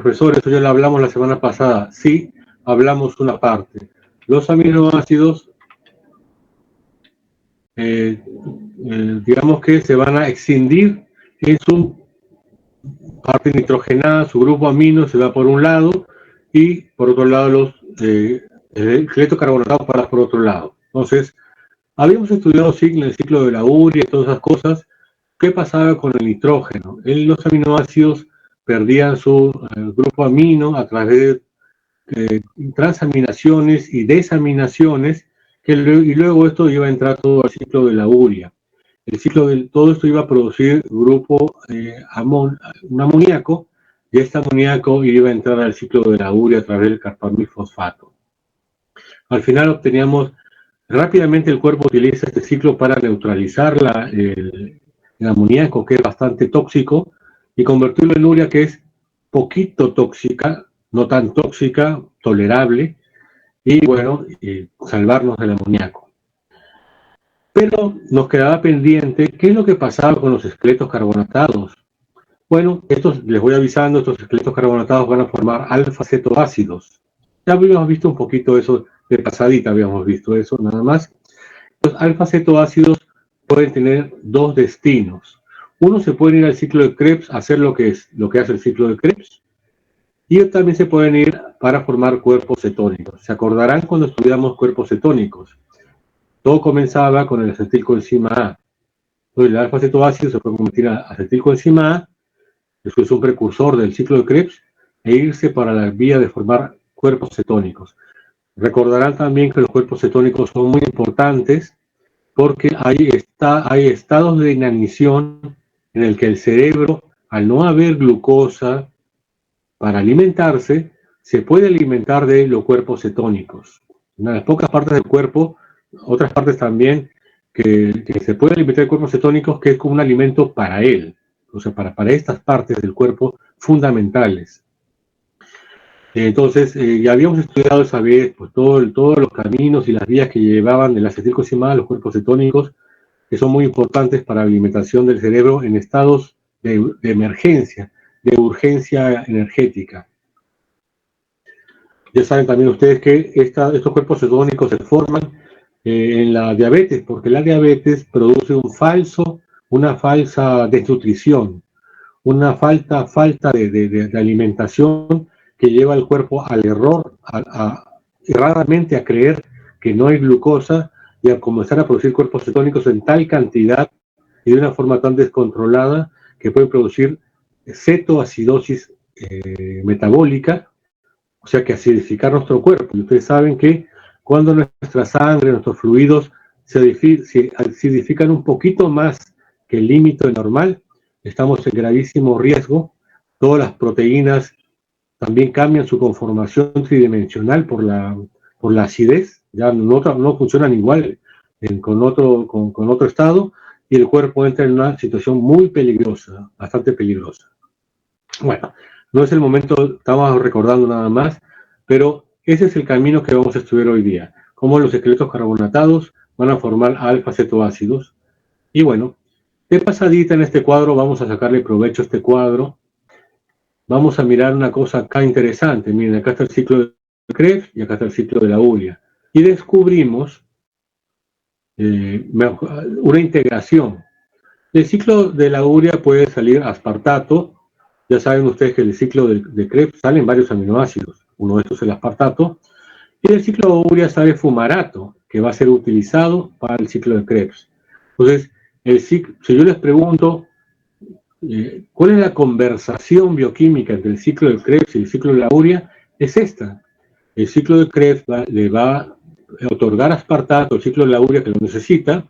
Profesor, eso ya lo hablamos la semana pasada. Sí, hablamos una parte. Los aminoácidos, digamos que se van a escindir en su parte nitrogenada, su grupo amino se va por un lado y por otro lado los esqueletos carbonatados para por otro lado. Entonces, habíamos estudiado el ciclo de la urea y todas esas cosas. ¿Qué pasaba con el nitrógeno? Los aminoácidos perdían su grupo amino a través de transaminaciones y desaminaciones, y luego esto iba a entrar todo al ciclo de la urea. Todo esto iba a producir grupo un amoníaco, y este amoníaco iba a entrar al ciclo de la urea a través del carpamilfosfato. Al final obteníamos, rápidamente el cuerpo utiliza este ciclo para neutralizar el amoníaco, que es bastante tóxico, y convertirlo en urea, que es poquito tóxica, no tan tóxica, tolerable, y bueno, salvarnos del amoníaco. Pero nos quedaba pendiente qué es lo que pasaba con los esqueletos carbonatados. Bueno, les voy avisando, estos esqueletos carbonatados van a formar alfa-cetoácidos. Ya habíamos visto un poquito eso, de pasadita habíamos visto eso nada más. Los alfa-cetoácidos pueden tener dos destinos. Uno, se pueden ir al ciclo de Krebs a hacer lo que hace el ciclo de Krebs, y también se pueden ir para formar cuerpos cetónicos. ¿Se acordarán cuando estudiamos cuerpos cetónicos? Todo comenzaba con el acetilcoenzima A. Entonces, el alfa-cetoácido se puede convertir a acetilcoenzima A, eso es un precursor del ciclo de Krebs, e irse para la vía de formar cuerpos cetónicos. Recordarán también que los cuerpos cetónicos son muy importantes porque hay estados de inanición en el que el cerebro, al no haber glucosa para alimentarse, se puede alimentar de los cuerpos cetónicos. Una de las pocas partes del cuerpo, otras partes también, que se puede alimentar de cuerpos cetónicos, que es como un alimento para él, o sea, para estas partes del cuerpo fundamentales. Entonces, ya habíamos estudiado esa vez pues, todos los caminos y las vías que llevaban del acetilcoenzima a los cuerpos cetónicos, que son muy importantes para la alimentación del cerebro en estados de emergencia, de urgencia energética. Ya saben también ustedes que estos cuerpos cetónicos se forman en la diabetes, porque la diabetes produce una falsa desnutrición, una falta de alimentación que lleva al cuerpo al error, erradamente a creer que no hay glucosa y a comenzar a producir cuerpos cetónicos en tal cantidad y de una forma tan descontrolada que puede producir cetoacidosis metabólica, o sea que acidificar nuestro cuerpo. Y ustedes saben que cuando nuestra sangre, nuestros fluidos se acidifican un poquito más que el límite normal, estamos en gravísimo riesgo. Todas las proteínas también cambian su conformación tridimensional por la acidez, ya no funcionan igual con otro estado, y el cuerpo entra en una situación muy peligrosa, bastante peligrosa. Bueno, no es el momento, estamos recordando nada más, pero ese es el camino que vamos a estudiar hoy día, cómo los esqueletos carbonatados van a formar alfa-cetoácidos. Y bueno, de pasadita en este cuadro, vamos a sacarle provecho a este cuadro. Vamos a mirar una cosa acá interesante. Miren, acá está el ciclo de Krebs y acá está el ciclo de la urea. Y descubrimos una integración. Del ciclo de la urea puede salir aspartato. Ya saben ustedes que del ciclo de Krebs salen varios aminoácidos. Uno de estos es el aspartato. Y del ciclo de urea sale fumarato, que va a ser utilizado para el ciclo de Krebs. Entonces, si yo les pregunto, ¿cuál es la conversación bioquímica entre el ciclo de Krebs y el ciclo de la urea? Es esta. El ciclo de Krebs le va a otorgar aspartato, el ciclo de la urea que lo necesita,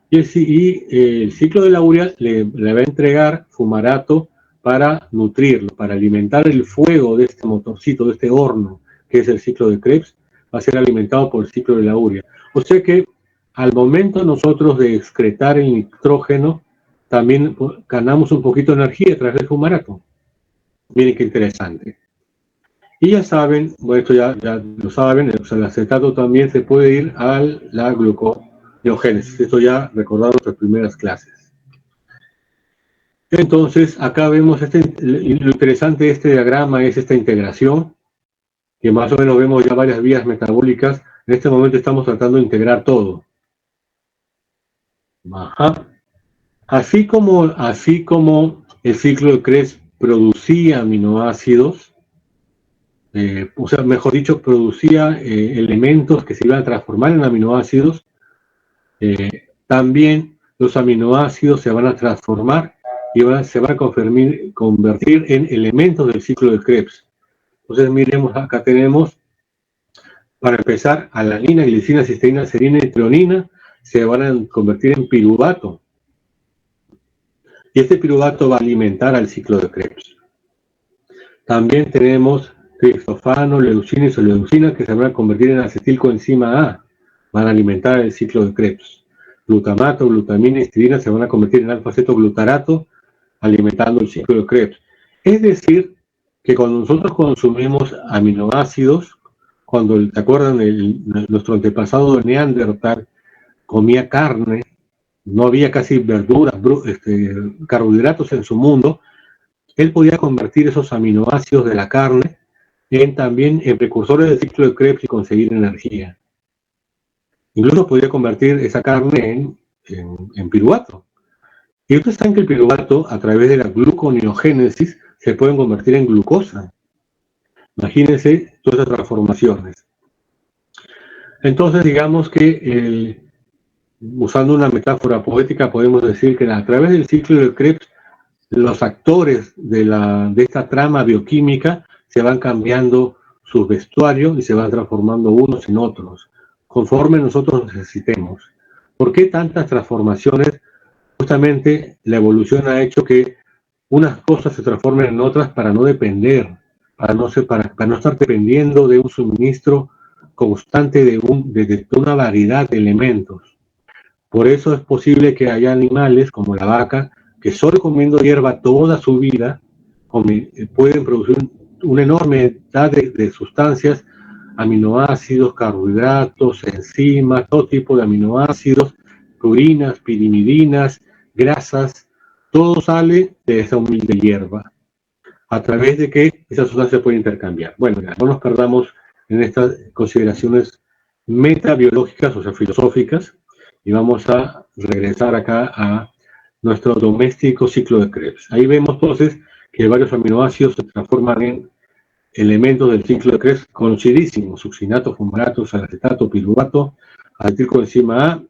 y el ciclo de la urea le va a entregar fumarato para nutrirlo, para alimentar el fuego de este motorcito, de este horno, que es el ciclo de Krebs, va a ser alimentado por el ciclo de la urea. O sea que al momento nosotros de excretar el nitrógeno, también ganamos un poquito de energía a través del fumarato. Miren qué interesante. Y ya saben, bueno, esto ya lo saben, el acetato también se puede ir a la gluconeogénesis. Esto ya recordado nuestras primeras clases. Entonces, acá vemos, lo interesante de este diagrama es esta integración, que más o menos vemos ya varias vías metabólicas. En este momento estamos tratando de integrar todo. Ajá. Así como el ciclo de Krebs producía aminoácidos, o sea, mejor dicho, producía elementos que se iban a transformar en aminoácidos, también los aminoácidos se van a transformar y se van a convertir en elementos del ciclo de Krebs. Entonces, miremos, acá tenemos, para empezar, alanina, glicina, cisteína, serina y treonina se van a convertir en piruvato. Y este piruvato va a alimentar al ciclo de Krebs. También tenemos triptofano, leucina y isoleucina que se van a convertir en acetilcoenzima A, van a alimentar el ciclo de Krebs. Glutamato, glutamina y histidina se van a convertir en alfa-acetoglutarato, alimentando el ciclo de Krebs. Es decir, que cuando nosotros consumimos aminoácidos, cuando, ¿te acuerdan? Nuestro antepasado de Neandertal comía carne, no había casi verduras, carbohidratos en su mundo, él podía convertir esos aminoácidos de la carne también en precursores del ciclo de Krebs y conseguir energía. Incluso podía convertir esa carne en piruvato. Y ustedes saben que el piruvato, a través de la gluconeogénesis, se pueden convertir en glucosa. Imagínense todas esas transformaciones. Entonces, digamos que, usando una metáfora poética, podemos decir que a través del ciclo de Krebs, los actores de esta trama bioquímica se van cambiando sus vestuarios y se van transformando unos en otros, conforme nosotros necesitemos. ¿Por qué tantas transformaciones? Justamente la evolución ha hecho que unas cosas se transformen en otras para no depender, para no estar dependiendo de un suministro constante de una variedad de elementos. Por eso es posible que haya animales como la vaca que solo comiendo hierba toda su vida pueden producir una enorme cantidad de sustancias, aminoácidos, carbohidratos, enzimas, todo tipo de aminoácidos, purinas, pirimidinas, grasas, todo sale de esa humilde hierba, a través de que esas sustancias pueden intercambiar. Bueno, no nos perdamos en estas consideraciones metabiológicas, o sea, filosóficas, y vamos a regresar acá a nuestro doméstico ciclo de Krebs. Ahí vemos entonces que varios aminoácidos se transforman en elementos del ciclo de Krebs conocidísimos: succinato, fumarato, salacetato, piruvato, acetilcoenzima A.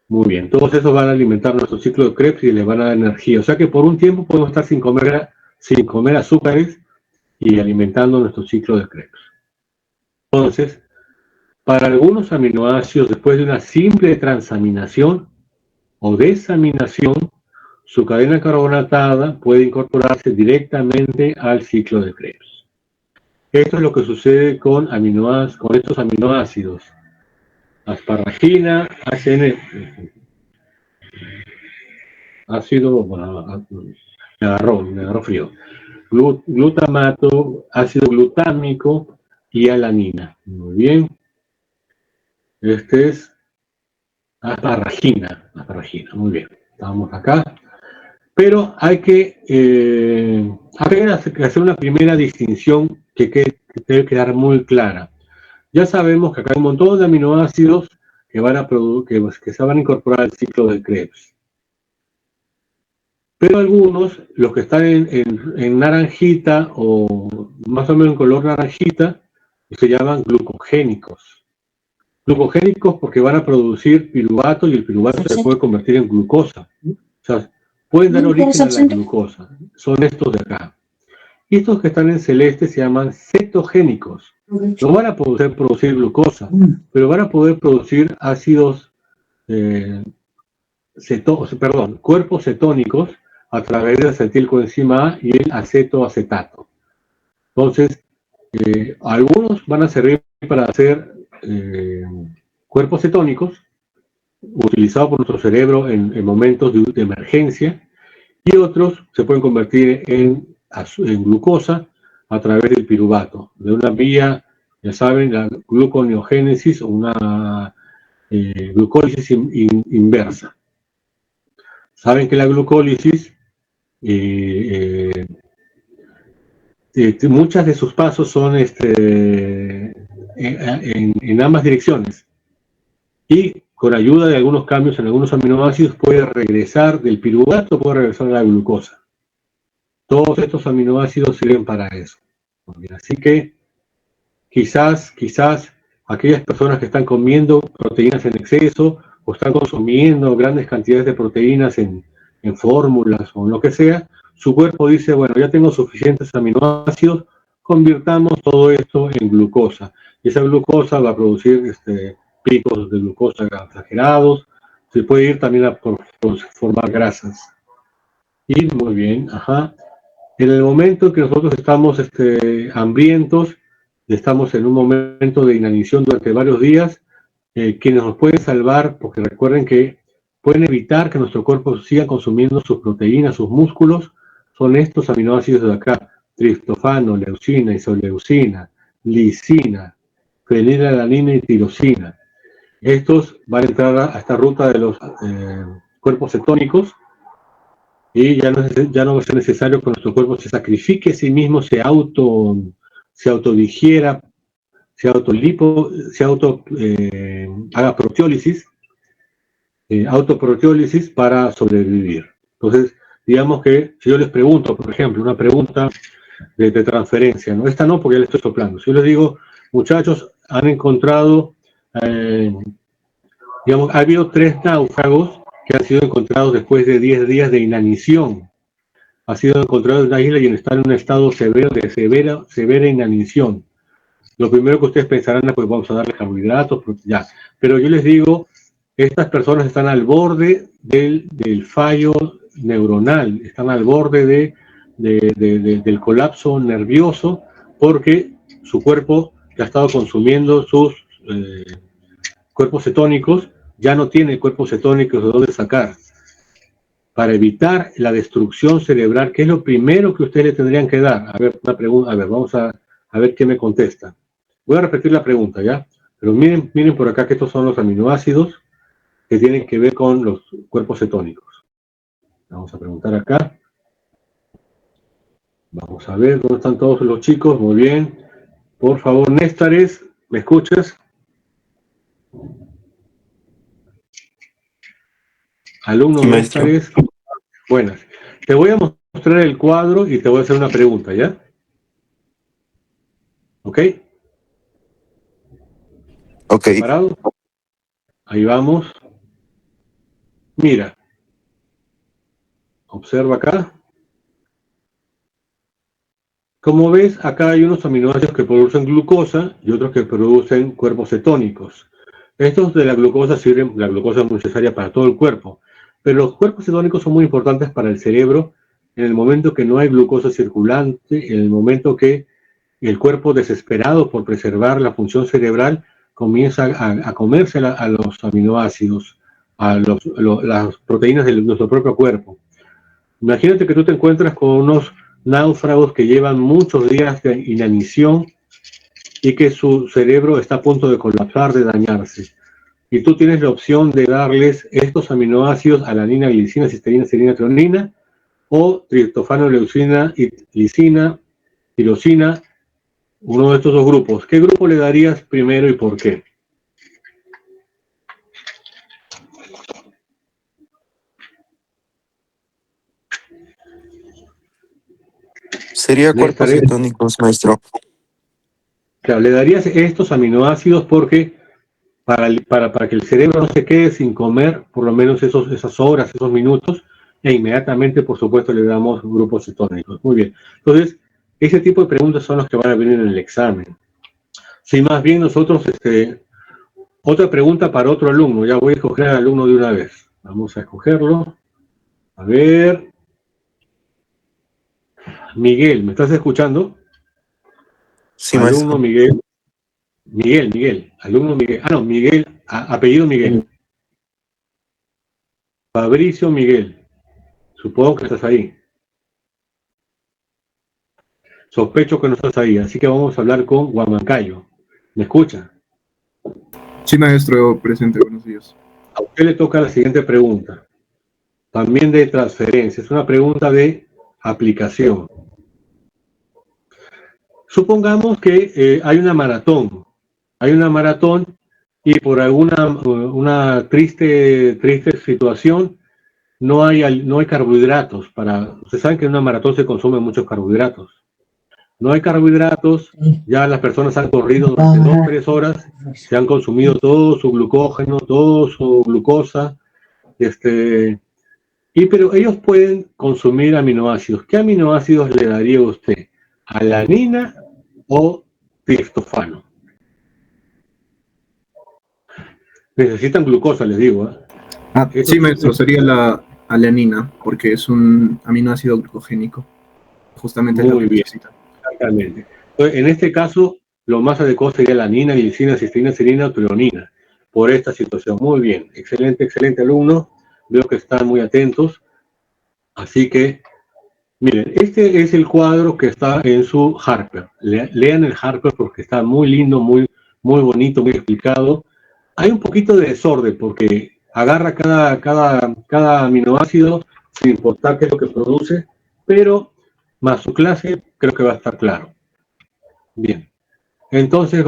Muy bien, todos esos van a alimentar nuestro ciclo de Krebs y les van a dar energía. O sea que por un tiempo podemos estar sin comer azúcares y alimentando nuestro ciclo de Krebs. Entonces, para algunos aminoácidos, después de una simple transaminación o desaminación, su cadena carbonatada puede incorporarse directamente al ciclo de Krebs. Esto es lo que sucede con estos aminoácidos: asparagina, me agarró frío. Glutamato, ácido glutámico y alanina. Muy bien. Este es asparagina, muy bien. Estamos acá. Pero hay que hacer una primera distinción que debe quedar muy clara. Ya sabemos que acá hay un montón de aminoácidos que se van a incorporar al ciclo de Krebs. Pero algunos, los que están en naranjita o más o menos en color naranjita, se llaman glucogénicos. Glucogénicos porque van a producir piruvato y el piruvato se puede convertir en glucosa. O sea, pueden dar origen a la glucosa. Son estos de acá. Y estos que están en celeste se llaman cetogénicos. No van a poder producir glucosa, pero van a poder producir ácidos, cuerpos cetónicos a través del acetilcoenzima A y el acetoacetato. Entonces, algunos van a servir para hacer cuerpos cetónicos, utilizados por nuestro cerebro en momentos de emergencia, y otros se pueden convertir en glucosa a través del piruvato, de una vía, ya saben, la gluconeogénesis o una glucólisis inversa. Saben que la glucólisis muchas de sus pasos son en ambas direcciones. Y con ayuda de algunos cambios en algunos aminoácidos puede regresar del piruvato, puede regresar a la glucosa. Todos estos aminoácidos sirven para eso. Así que quizás aquellas personas que están comiendo proteínas en exceso o están consumiendo grandes cantidades de proteínas en fórmulas o en lo que sea, su cuerpo dice, bueno, ya tengo suficientes aminoácidios, convirtamos todo esto en glucosa. Y esa glucosa va a producir picos de glucosa exagerados, se puede ir también a formar grasas. Y muy bien, ajá. En el momento que nosotros estamos hambrientos, estamos en un momento de inanición durante varios días, quienes nos pueden salvar, porque recuerden que pueden evitar que nuestro cuerpo siga consumiendo sus proteínas, sus músculos, son estos aminoácidos de acá: triptofano, leucina, isoleucina, lisina, fenilalanina y tirosina. Estos van a entrar a esta ruta de los cuerpos cetónicos, y ya no va a ser necesario que nuestro cuerpo se sacrifique a sí mismo, se autodigiera, haga proteólisis, autoproteólisis para sobrevivir. Entonces, digamos que si yo les pregunto, por ejemplo, una pregunta de transferencia, ¿no? Esta no, porque ya le estoy soplando. Si yo les digo, muchachos, han encontrado, digamos, ha habido 3 náufragos que han sido encontrados después de 10 días de inanición. Ha sido encontrado en una isla y están en un estado severo de severa inanición. Lo primero que ustedes pensarán es, pues vamos a darle carbohidratos, ya. Pero yo les digo, estas personas están al borde del fallo neuronal, están al borde del colapso nervioso, porque su cuerpo, que ha estado consumiendo sus cuerpos cetónicos, ya no tiene cuerpos cetónicos de dónde sacar. Para evitar la destrucción cerebral, ¿qué es lo primero que ustedes le tendrían que dar? A ver, una pregunta, vamos a ver qué me contesta. Voy a repetir la pregunta, ¿ya? Pero miren por acá que estos son los aminoácidos que tienen que ver con los cuerpos cetónicos. Vamos a preguntar acá. Vamos a ver dónde están todos los chicos. Muy bien. Por favor, Néstares, ¿me escuchas? Alumno Sí, Néstares. Buenas. Te voy a mostrar el cuadro y te voy a hacer una pregunta, ¿ya? ¿Ok? Ok. ¿Preparado? Ahí vamos. Mira. Observa acá. Como ves, acá hay unos aminoácidos que producen glucosa y otros que producen cuerpos cetónicos. Estos de la glucosa sirven, la glucosa es muy necesaria para todo el cuerpo, pero los cuerpos cetónicos son muy importantes para el cerebro en el momento que no hay glucosa circulante, en el momento que el cuerpo, desesperado por preservar la función cerebral, comienza a comerse a los aminoácidos, las proteínas de nuestro propio cuerpo. Imagínate que tú te encuentras con unos náufragos que llevan muchos días de inanición y que su cerebro está a punto de colapsar, de dañarse. Y tú tienes la opción de darles estos aminoácidos: alanina, glicina, cisteína, serina, treonina, o triptofano, leucina, lisina, tirosina, uno de estos dos grupos. ¿Qué grupo le darías primero y por qué? Sería cuerpos cetónicos, maestro. Claro, le darías estos aminoácidos porque para que el cerebro no se quede sin comer por lo menos esas horas, esos minutos, e inmediatamente, por supuesto, le damos grupos cetónicos. Muy bien. Entonces, ese tipo de preguntas son las que van a venir en el examen. Si más bien nosotros, otra pregunta para otro alumno, ya voy a escoger al alumno de una vez. Vamos a escogerlo. A ver. Miguel, ¿me estás escuchando? Sí, Alumno maestro. Miguel. Miguel. Alumno Miguel. Ah, no, Miguel. Apellido Miguel. Fabricio Miguel. Supongo que estás ahí. Sospecho que no estás ahí, así que vamos a hablar con Huamancayo. ¿Me escucha? Sí, maestro, presente, buenos días. A usted le toca la siguiente pregunta, también de transferencia. Es una pregunta de aplicación. Supongamos que hay una maratón y por una triste situación no hay carbohidratos. Ustedes saben que en una maratón se consumen muchos carbohidratos. No hay carbohidratos, ya las personas han corrido durante 2 o 3 horas, se han consumido todo su glucógeno, toda su glucosa, pero ellos pueden consumir aminoácidos. ¿Qué aminoácidos le daría a usted? ¿Alanina o triptofano? Necesitan glucosa, les digo. Sí, maestro, sería la alanina, porque es un aminoácido glucogénico. Justamente es lo que necesita. Exactamente. Entonces, en este caso, lo más adecuado sería la alanina, glicina, cisteína, serina o treonina, por esta situación. Muy bien, excelente alumno. Veo que están muy atentos. Así que, miren, este es el cuadro que está en su Harper. Lean el Harper porque está muy lindo, muy bonito, muy explicado. Hay un poquito de desorden porque agarra cada aminoácido sin importar qué es lo que produce, pero más su clase creo que va a estar claro. Bien, entonces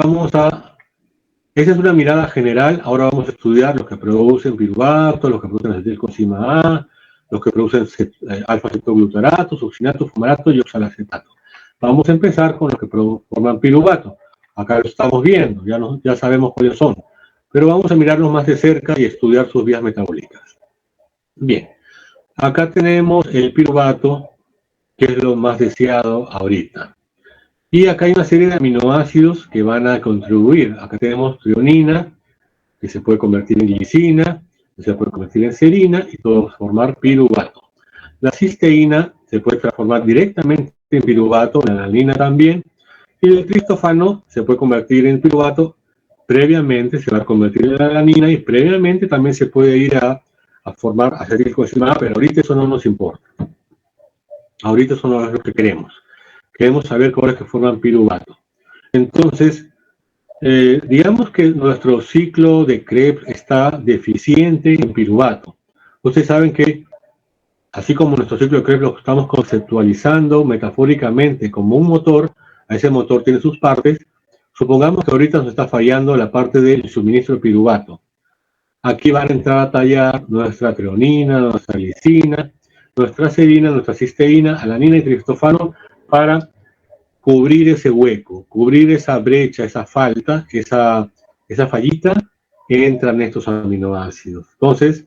esa es una mirada general. Ahora vamos a estudiar los que producen piruvato, los que producen acetilcoenzima A, los que producen alfa-cetoglutarato, succinato, fumarato y oxalacetato. Vamos a empezar con los que forman piruvato. Acá lo estamos viendo, ya sabemos cuáles son, pero vamos a mirarlos más de cerca y estudiar sus vías metabólicas. Bien, acá tenemos el piruvato, que es lo más deseado ahorita. Y acá hay una serie de aminoácidos que van a contribuir. Acá tenemos treonina, que se puede convertir en glicina, que se puede convertir en serina, y todo va a formar piruvato. La cisteína se puede transformar directamente en piruvato, la alanina también, y el triptófano se puede convertir en piruvato, previamente se va a convertir en alanina, y previamente también se puede ir a formar acetilcoenzima A, pero ahorita eso no nos importa. Ahorita eso no es lo que queremos. Queremos saber cuáles que forman piruvato. Entonces, digamos que nuestro ciclo de Krebs está deficiente en piruvato. Ustedes saben que, así como nuestro ciclo de Krebs lo estamos conceptualizando metafóricamente como un motor, a ese motor tiene sus partes. Supongamos que ahorita nos está fallando la parte del suministro de piruvato. Aquí van a entrar a tallar nuestra treonina, nuestra glicina, nuestra serina, nuestra cisteína, alanina y triptófano para cubrir ese hueco, cubrir esa brecha, esa falta, esa fallita, entran estos aminoácidos. Entonces,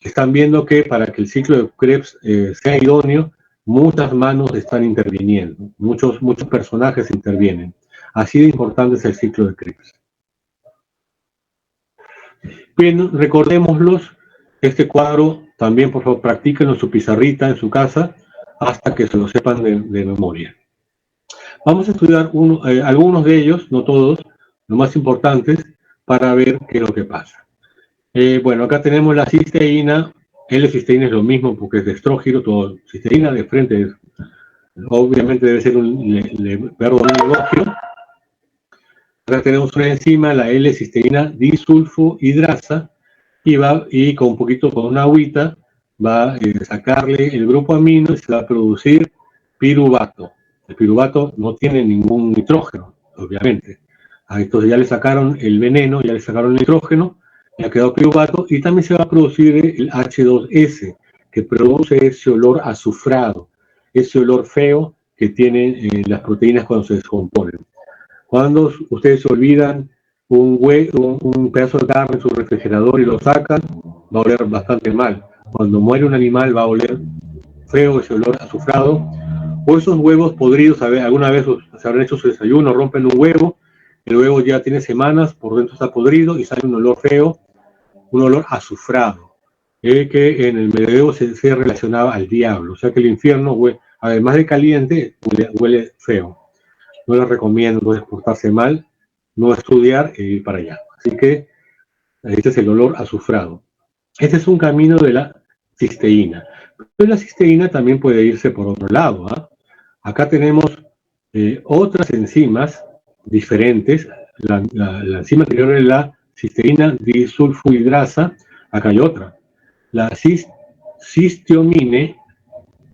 están viendo que para que el ciclo de Krebs sea idóneo, muchas manos están interviniendo, muchos personajes intervienen. Así de importante es el ciclo de Krebs. Bien, recordémoslos, este cuadro también, por favor, practíquenlo en su pizarrita, en su casa, hasta que se lo sepan de memoria. Vamos a estudiar algunos de ellos, no todos, los más importantes, para ver qué es lo que pasa. Bueno, acá tenemos la cisteína. L-cisteína es lo mismo porque es de estrógiro, todo cisteína de frente, obviamente debe ser un verbo negocio. Acá tenemos una enzima, la L-cisteína disulfohidrasa, y con una agüita va a sacarle el grupo amino y se va a producir piruvato. El piruvato no tiene ningún nitrógeno, obviamente. Entonces ya le sacaron el veneno, ya le sacaron el nitrógeno, ya quedó piruvato, y también se va a producir el H2S, que produce ese olor azufrado, ese olor feo que tienen las proteínas cuando se descomponen. Cuando ustedes se olvidan un pedazo de carne en su refrigerador y lo sacan, va a oler bastante mal. Cuando muere un animal va a oler feo ese olor azufrado. O esos huevos podridos, alguna vez se habrán hecho su desayuno, rompen un huevo, el huevo ya tiene semanas, por dentro está podrido y sale un olor feo, un olor azufrado, que en el medioevo se relacionaba al diablo. O sea que el infierno, además de caliente, huele feo. No les recomiendo no portarse mal, no estudiar e ir para allá. Así que este es el olor azufrado. Este es un camino de la cisteína. Pero la cisteína también puede irse por otro lado. Acá tenemos otras enzimas diferentes. La enzima anterior es la cisteína disulfohidrasa. Acá hay otra. La cisteamine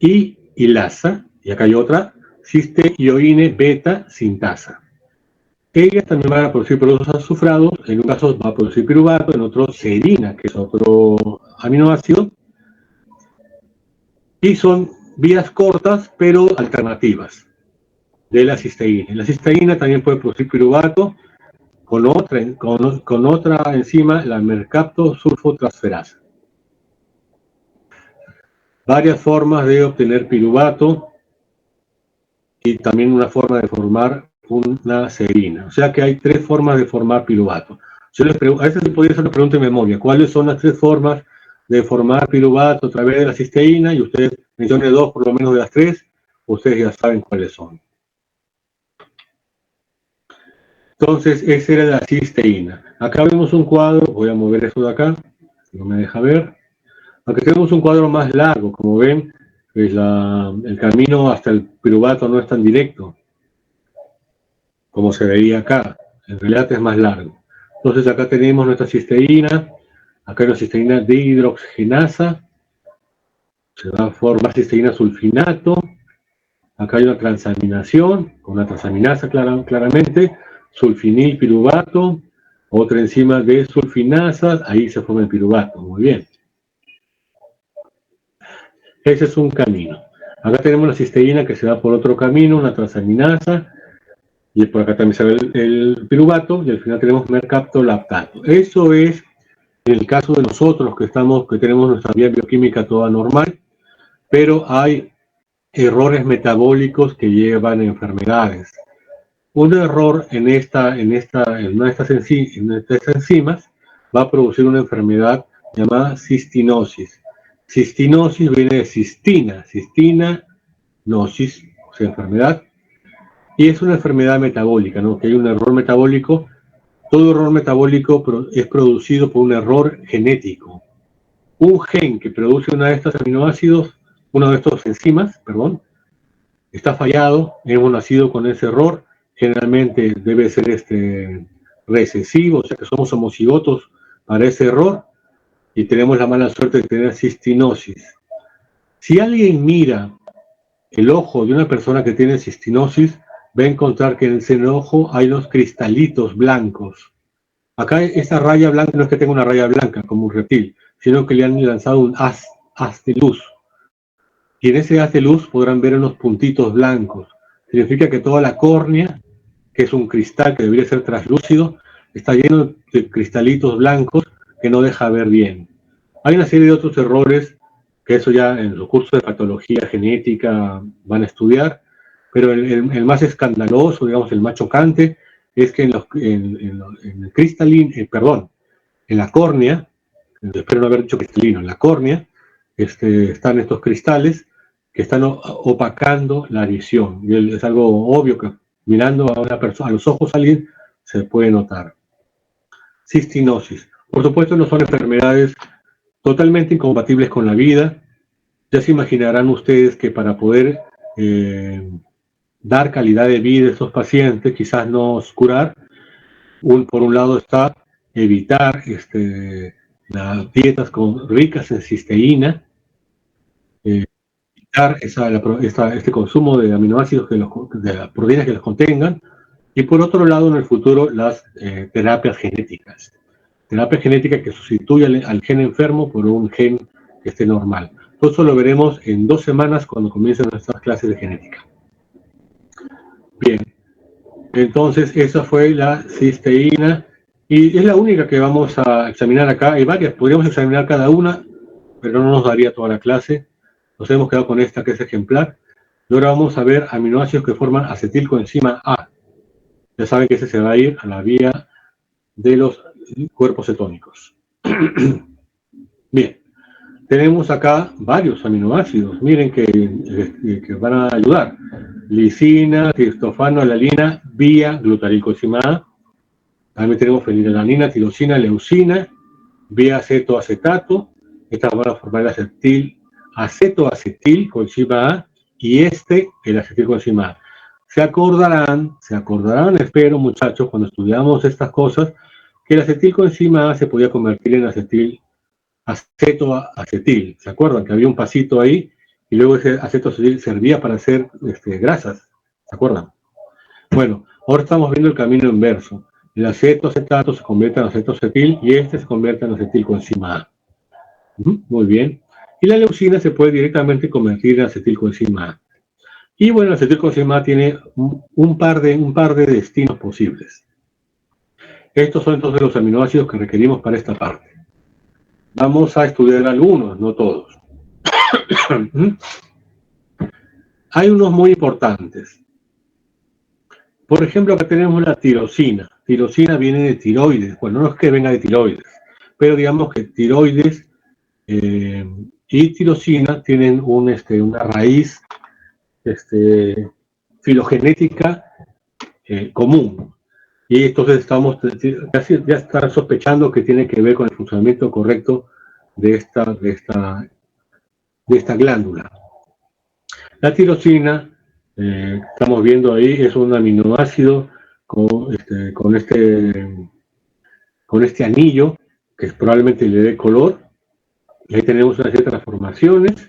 y hilasa, y acá hay otra, cisteína beta sintasa. Ellas también van a producir productos azufrados, en un caso va a producir piruvato, en otro serina, que es otro aminoácido, y son vías cortas, pero alternativas de la cisteína. La cisteína también puede producir piruvato con otra enzima, la mercaptosulfotransferasa. Varias formas de obtener piruvato y también una forma de formar una serina. O sea que hay 3 formas de formar piruvato. A veces podría ser una pregunta de memoria. ¿Cuáles son las 3 formas de formar piruvato a través de la cisteína? Y ustedes mencionen 2 por lo menos de las 3. Ustedes ya saben cuáles son. Entonces, esa era la cisteína. Acá vemos un cuadro. Voy a mover esto de acá. No me deja ver. Aunque tenemos un cuadro más largo. Como ven, pues el camino hasta el piruvato no es tan directo como se veía acá. En realidad es más largo. Entonces acá tenemos nuestra cisteína. Acá hay una cisteína dehidrogenasa. Se va a formar cisteína sulfinato. Acá hay una transaminación, con una transaminasa claramente. Sulfinil piruvato. Otra enzima de sulfinasas. Ahí se forma el piruvato. Muy bien. Ese es un camino. Acá tenemos la cisteína que se va por otro camino, una transaminasa. Y por acá también se ve el piruvato, y al final tenemos mercaptolactato. Eso es en el caso de nosotros que tenemos nuestra vía bioquímica toda normal, pero hay errores metabólicos que llevan a enfermedades. Un error en una de estas enzimas va a producir una enfermedad llamada cistinosis. Cistinosis viene de cistina, nosis, o sea, enfermedad. Y es una enfermedad metabólica, ¿no? Que hay un error metabólico. Todo error metabólico es producido por un error genético. Un gen que produce una de estas aminoácidos, una de estas enzimas, está fallado. Hemos nacido con ese error. Generalmente debe ser recesivo, o sea que somos homocigotos para ese error y tenemos la mala suerte de tener cistinosis. Si alguien mira el ojo de una persona que tiene cistinosis, va a encontrar que en ese ojo hay unos cristalitos blancos. Acá esta raya blanca no es que tenga una raya blanca como un reptil, sino que le han lanzado un haz de luz. Y en ese haz de luz podrán ver unos puntitos blancos. Significa que toda la córnea, que es un cristal que debería ser translúcido, está lleno de cristalitos blancos que no deja ver bien. Hay una serie de otros errores que eso ya en los cursos de patología genética van a estudiar, pero el más escandaloso, digamos, el más chocante, es que en la córnea, espero no haber dicho cristalino, en la córnea están estos cristales que están opacando la visión. Y es algo obvio que mirando a una persona, a los ojos a alguien, se puede notar. Cistinosis. Por supuesto, no son enfermedades totalmente incompatibles con la vida. Ya se imaginarán ustedes que para poder dar calidad de vida a estos pacientes, quizás no curar, por un lado está evitar las dietas ricas en cisteína, evitar este consumo de aminoácidos, de las proteínas que los contengan, y por otro lado, en el futuro, las terapias genéticas. Terapia genética que sustituye al gen enfermo por un gen que esté normal. Todo eso lo veremos en 2 semanas cuando comiencen nuestras clases de genética. Bien, entonces esa fue la cisteína y es la única que vamos a examinar acá. Hay varias, podríamos examinar cada una, pero no nos daría toda la clase. Nos hemos quedado con esta que es ejemplar. Y ahora vamos a ver aminoácidos que forman acetilcoenzima A. Ya saben que ese se va a ir a la vía de los cuerpos cetónicos. Bien, tenemos acá varios aminoácidos, miren que van a ayudar. Lisina, triptofano, alalina, vía glutarilcoenzima A. También tenemos fenilalanina, tirosina, leucina, vía acetoacetato. Estas van a formar el acetoacetilcoenzima A y el acetilcoenzima A. Se acordarán, espero muchachos, cuando estudiamos estas cosas, que el acetilcoenzima A se podía convertir en acetoacetil. ¿Se acuerdan que había un pasito ahí? y luego ese acetoacetil servía para hacer grasas, ¿se acuerdan? Bueno, ahora estamos viendo el camino inverso. El acetoacetato se convierte en acetoacetil y este se convierte en acetilcoenzima A. Muy bien. Y la leucina se puede directamente convertir en acetilcoenzima A. Y bueno, la acetilcoenzima A tiene un par de destinos posibles. Estos son entonces los aminoácidos que requerimos para esta parte. Vamos a estudiar algunos, no todos. Hay unos muy importantes. Por ejemplo, acá tenemos la tirosina. Tirosina viene de tiroides. Bueno, no es que venga de tiroides, pero digamos que tiroides y tirosina tienen una raíz filogenética común. Y entonces casi ya están sospechando que tiene que ver con el funcionamiento correcto de esta glándula. La tirosina, estamos viendo ahí, es un aminoácido con este anillo, que probablemente le dé color. Y ahí tenemos una serie de transformaciones,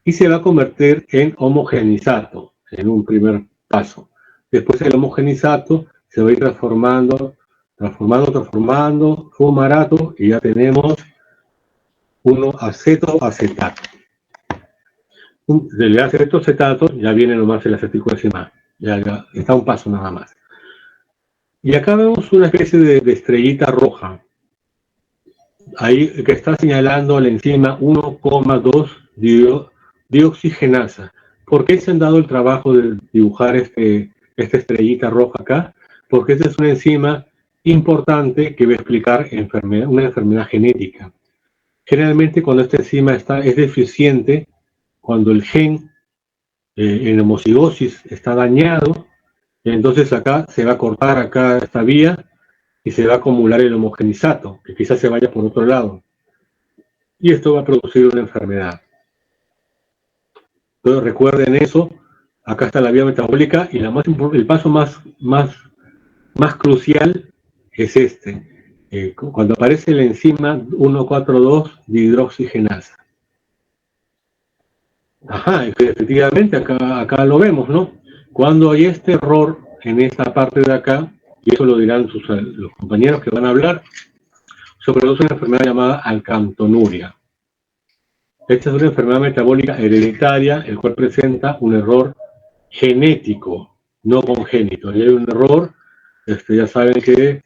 y se va a convertir en homogenizato en un primer paso. Después el homogenizato se va a ir transformando, fumarato, y ya tenemos uno acetoacetato. Del acetoacetato ya viene nomás el acetilcoenzima, ya está un paso nada más. Y acá vemos una especie de estrellita roja, ahí que está señalando la enzima 1,2 dioxigenasa. ¿Por qué se han dado el trabajo de dibujar esta estrellita roja acá? Porque esta es una enzima importante que va a explicar una enfermedad genética. Generalmente cuando esta enzima es deficiente, cuando el gen en homocigosis está dañado, entonces acá se va a cortar acá esta vía y se va a acumular el homogenizato, que quizás se vaya por otro lado. Y esto va a producir una enfermedad. Entonces recuerden eso, acá está la vía metabólica y el paso más crucial es cuando aparece la enzima 1,4,2 dihidroxigenasa. Ajá, efectivamente, acá lo vemos, ¿no? Cuando hay este error en esta parte de acá, y eso lo dirán los compañeros que van a hablar, se produce una enfermedad llamada alcantonuria. Esta es una enfermedad metabólica hereditaria, el cual presenta un error genético, no congénito. Y hay un error, ya saben que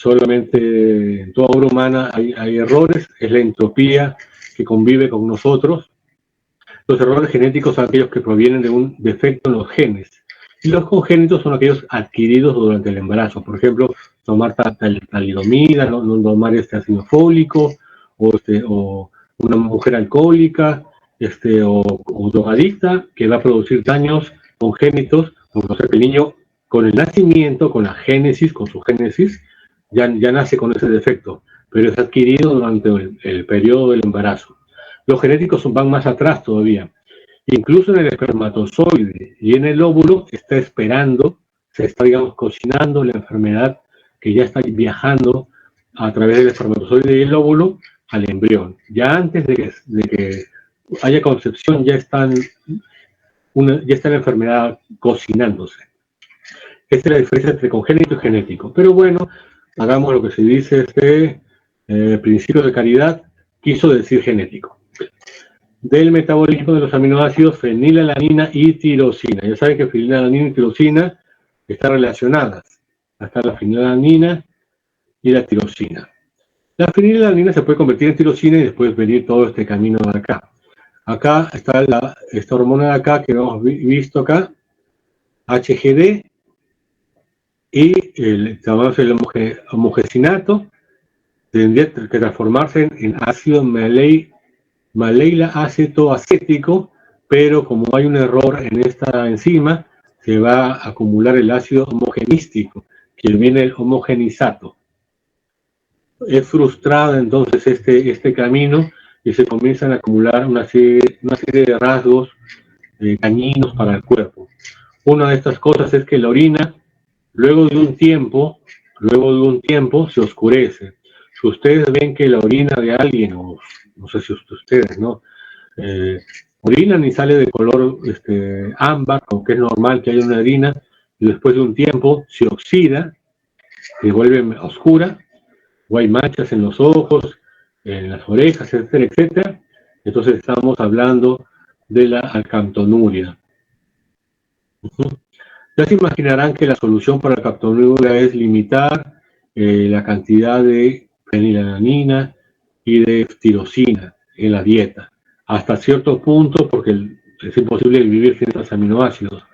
solamente en toda obra humana hay errores, es la entropía que convive con nosotros. Los errores genéticos son aquellos que provienen de un defecto en los genes. Y los congénitos son aquellos adquiridos durante el embarazo. Por ejemplo, tomar talidomida, no tomar ácido fólico, o una mujer alcohólica, o drogadicta, que va a producir daños congénitos, porque el niño con el nacimiento, con su génesis, ya nace con ese defecto, pero es adquirido durante el periodo del embarazo. Los genéticos van más atrás todavía. Incluso en el espermatozoide y en el óvulo se está, digamos, cocinando la enfermedad que ya está viajando a través del espermatozoide y el óvulo al embrión. Ya antes de que haya concepción ya está la enfermedad cocinándose. Esta es la diferencia entre congénito y genético. Pero bueno, hagamos lo que se dice principio de caridad, quiso decir genético. Del metabolismo de los aminoácidos fenilalanina y tirosina. Ya saben que fenilalanina y tirosina están relacionadas. Acá la fenilalanina y la tirosina. La fenilalanina se puede convertir en tirosina y después venir todo este camino de acá. Acá está esta hormona de acá que hemos visto acá, HGD, y el homogecinato tendría que transformarse en ácido maleila acetoacético, pero como hay un error en esta enzima, se va a acumular el ácido homogenístico, que viene el homogenizato. Es frustrado entonces este camino y se comienzan a acumular una serie de rasgos dañinos para el cuerpo. Una de estas cosas es que la orina, luego de un tiempo, se oscurece. Si ustedes ven que la orina de alguien, o no sé si ustedes, ¿no? orinan y sale de color ámbar, aunque es normal que haya una orina, y después de un tiempo se oxida, se vuelve oscura, o hay manchas en los ojos, en las orejas, etcétera, etcétera. Entonces estamos hablando de la alcantonuria. Ya se imaginarán que la solución para la alcantonuria es limitar la cantidad de fenilalanina y de tirosina en la dieta, hasta cierto punto, porque es imposible vivir sin estos aminoácidos.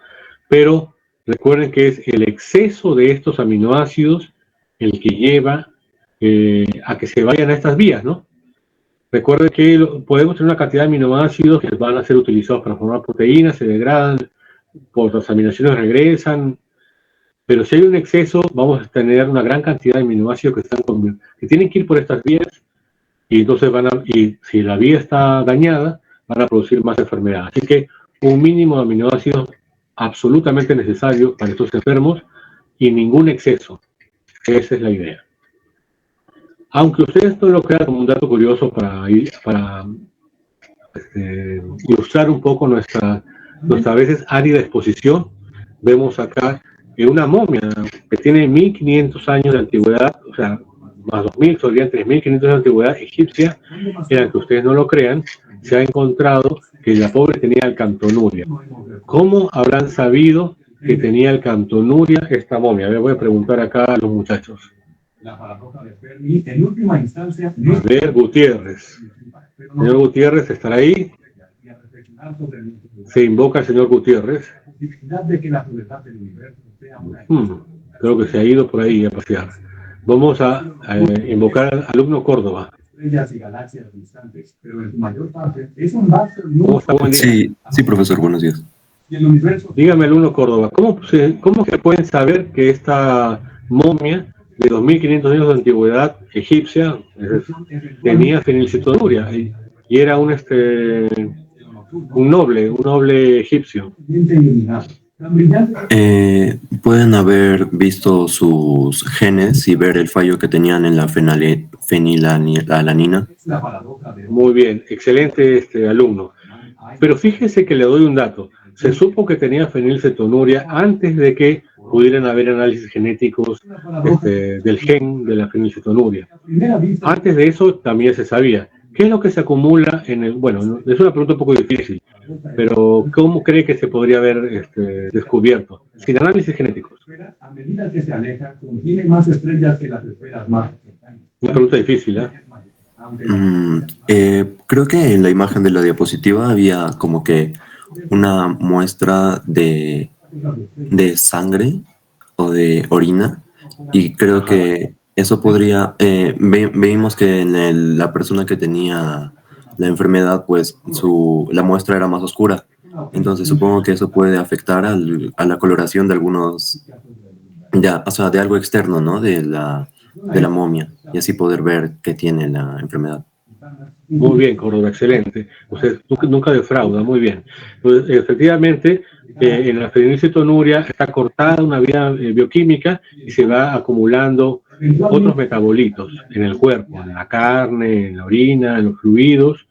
Pero recuerden que es el exceso de estos aminoácidos el que lleva a que se vayan a estas vías, ¿no? Recuerden que podemos tener una cantidad de aminoácidos que van a ser utilizados para formar proteínas, se degradan, por las aminoácidos regresan, pero si hay un exceso, vamos a tener una gran cantidad de aminoácidos que tienen que ir por estas vías, y entonces y si la vía está dañada, van a producir más enfermedad. Así que un mínimo de aminoácidos absolutamente necesario para estos enfermos y ningún exceso. Esa es la idea. Aunque ustedes no lo crean como un dato curioso para ilustrar un poco nuestra a veces árida exposición, vemos acá una momia que tiene 1500 años de antigüedad, o sea, más 2000, serían 3500 de antigüedad egipcia, y aunque ustedes no lo crean, se ha encontrado que la pobre tenía alcantonuria. ¿Cómo habrán sabido que tenía alcantonuria esta momia? A ver, voy a preguntar acá a los muchachos. En última instancia, a ver, Gutiérrez. Señor Gutiérrez, ¿estará ahí? Se invoca al señor Gutiérrez. Creo que se ha ido por ahí a pasear. Vamos a invocar al alumno Córdoba. ¿Cómo está? Buen día. Sí, profesor, buenos días. Dígame, alumno Córdoba, ¿cómo se pueden saber que esta momia de 2500 años de antigüedad egipcia tenía fenilcetonuria y era un noble egipcio? Pueden haber visto sus genes y ver el fallo que tenían en la fenilalanina. Muy bien, excelente alumno. Pero fíjese que le doy un dato. Se supo que tenía fenilcetonuria antes de que pudieran haber análisis genéticos del gen de la fenilcetonuria. Antes de eso también se sabía. ¿Qué es lo que se acumula en el...? Bueno, es una pregunta un poco difícil, pero ¿cómo cree que se podría haber descubierto? Sin análisis genéticos. A medida que se aleja, contiene más estrellas que las esferas más. Una pregunta difícil, creo que en la imagen de la diapositiva había como que una muestra de sangre o de orina, y creo que eso podría, vimos que en la persona que tenía la enfermedad, pues la muestra era más oscura, entonces supongo que eso puede afectar a la coloración de algunos, o sea, de algo externo, ¿no? De la momia, y así poder ver que tiene la enfermedad. Muy bien, Córdoba, excelente. Usted nunca defrauda, muy bien. Pues, efectivamente, en la fenilcetonuria está cortada una vía bioquímica y se va acumulando otros metabolitos en el cuerpo, en la carne, en la orina, en los fluidos,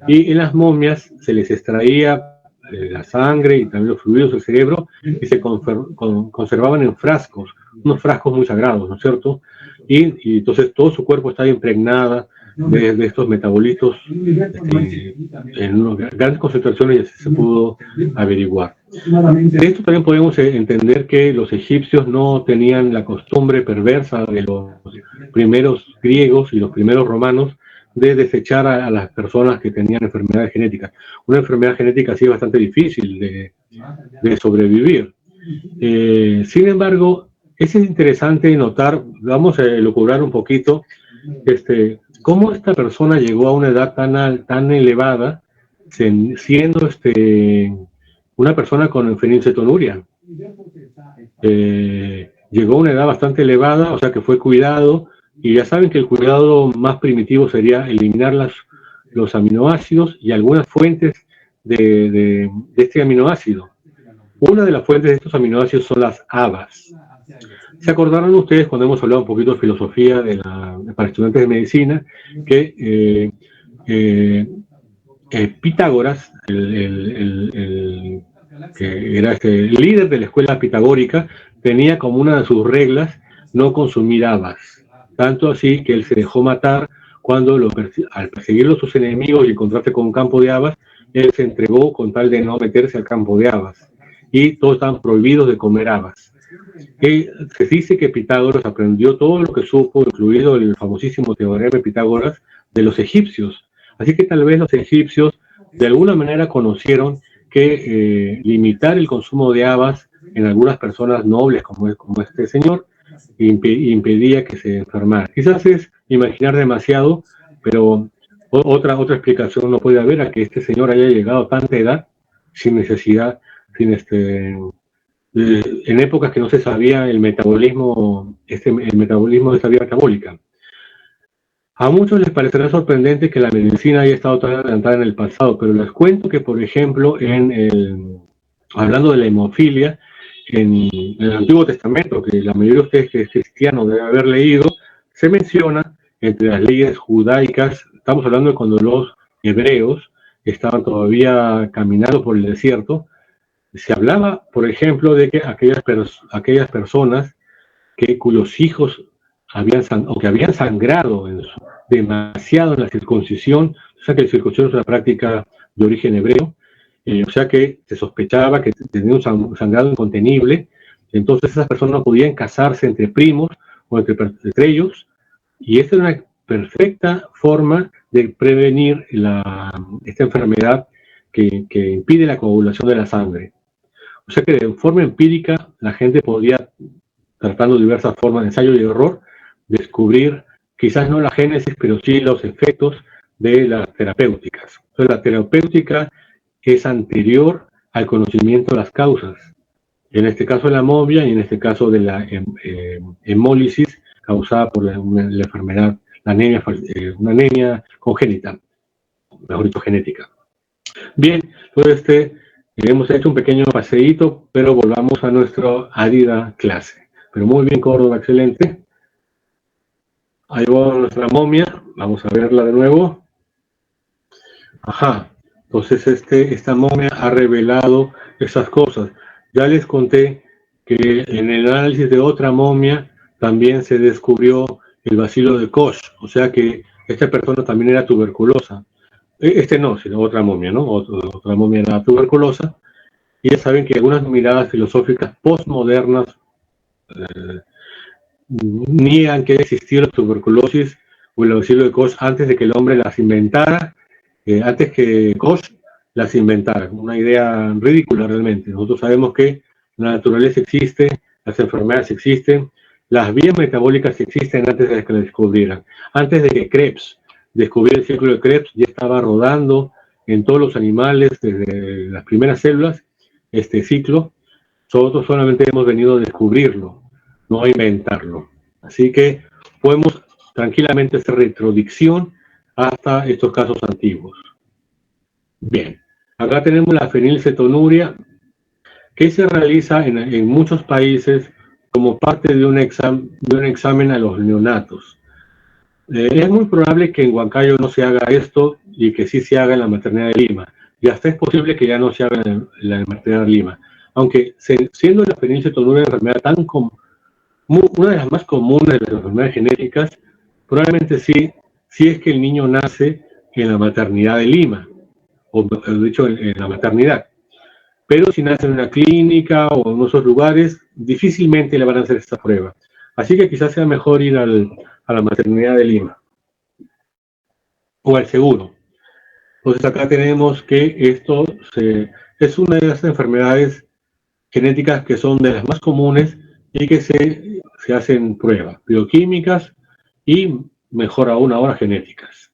y en las momias se les extraía la sangre y también los fluidos del cerebro y se conservaban en frascos, unos frascos muy sagrados, ¿no es cierto? Y entonces todo su cuerpo estaba impregnada de estos metabolitos en grandes concentraciones, y así se pudo averiguar. De esto también podemos entender que los egipcios no tenían la costumbre perversa de los primeros griegos y los primeros romanos de desechar a las personas que tenían enfermedades genéticas. Una enfermedad genética así es bastante difícil de sobrevivir. Sin embargo, es interesante notar, vamos a elucubrar un poquito, cómo esta persona llegó a una edad tan elevada, siendo una persona con fenilcetonuria. Llegó a una edad bastante elevada, o sea que fue cuidado, y ya saben que el cuidado más primitivo sería eliminar los aminoácidos y algunas fuentes de este aminoácido. Una de las fuentes de estos aminoácidos son las habas. ¿Se acordarán ustedes cuando hemos hablado un poquito de filosofía para estudiantes de medicina que Pitágoras, que era el líder de la escuela pitagórica, tenía como una de sus reglas no consumir habas. Tanto así que él se dejó matar cuando al perseguirlo sus enemigos y encontrarse con un campo de habas, él se entregó con tal de no meterse al campo de habas. Y todos estaban prohibidos de comer habas. Se dice que Pitágoras aprendió todo lo que supo, incluido el famosísimo teorema de Pitágoras, de los egipcios. Así que tal vez los egipcios de alguna manera conocieron que limitar el consumo de habas en algunas personas nobles como este señor impedía que se enfermara. Quizás es imaginar demasiado, pero otra explicación no puede haber a que este señor haya llegado a tanta edad sin necesidad, en épocas que no se sabía el metabolismo de esta vía metabólica. A muchos les parecerá sorprendente que la medicina haya estado tan adelantada en el pasado, pero les cuento que, por ejemplo, hablando de la hemofilia, en el Antiguo Testamento, que la mayoría de ustedes que es cristiano debe haber leído, se menciona entre las leyes judaicas, estamos hablando de cuando los hebreos estaban todavía caminando por el desierto, se hablaba, por ejemplo, de que aquellas personas cuyos hijos habían sangrado demasiado en la circuncisión, o sea que la circuncisión es una práctica de origen hebreo, o sea que se sospechaba que tenía un sangrado incontenible, entonces esas personas no podían casarse entre primos o entre ellos, y esta es una perfecta forma de prevenir esta enfermedad que impide la coagulación de la sangre. O sea que de forma empírica la gente podía, tratando diversas formas de ensayo y error, descubrir quizás no la génesis, pero sí los efectos de las terapéuticas. Entonces la terapéutica es anterior al conocimiento de las causas. En este caso la momia y en este caso de la hemólisis causada por la enfermedad, una anemia congénita, mejor dicho, genética. Bien, entonces hemos hecho un pequeño paseíto, pero volvamos a nuestra árida clase. Pero muy bien, Córdoba, excelente. Ahí va nuestra momia, vamos a verla de nuevo. Ajá, entonces esta momia ha revelado esas cosas. Ya les conté que en el análisis de otra momia también se descubrió el bacilo de Koch, o sea que esta persona también era tuberculosa. No, sino otra momia, ¿no? Otra momia era tuberculosa. Y ya saben que algunas miradas filosóficas postmodernas niegan que existiera la tuberculosis o el bacilo de Koch antes de que el hombre las inventara, antes que Koch las inventara. Una idea ridícula realmente. Nosotros sabemos que la naturaleza existe, las enfermedades existen, las vías metabólicas existen antes de que las descubrieran. Antes de que Krebs descubriera el círculo de Krebs, ya estaba rodando en todos los animales, desde las primeras células, este ciclo. Nosotros solamente hemos venido a descubrirlo, no a inventarlo. Así que podemos tranquilamente hacer retrodicción hasta estos casos antiguos. Bien, acá tenemos la fenilcetonuria, que se realiza en muchos países como parte de un examen a los neonatos. Es muy probable que en Huancayo no se haga esto y que sí se haga en la maternidad de Lima. Y hasta es posible que ya no se haga en la maternidad de Lima. Aunque siendo la fenilcetonuria una enfermedad una de las más comunes de las enfermedades genéticas, probablemente sí, si es que el niño nace en la maternidad de Lima, o de hecho en la maternidad. Pero si nace en una clínica o en otros lugares, difícilmente le van a hacer esta prueba. Así que quizás sea mejor ir a la maternidad de Lima, o al seguro. Entonces acá tenemos que esto es una de las enfermedades genéticas que son de las más comunes y que se hacen pruebas bioquímicas y, mejor aún ahora, genéticas.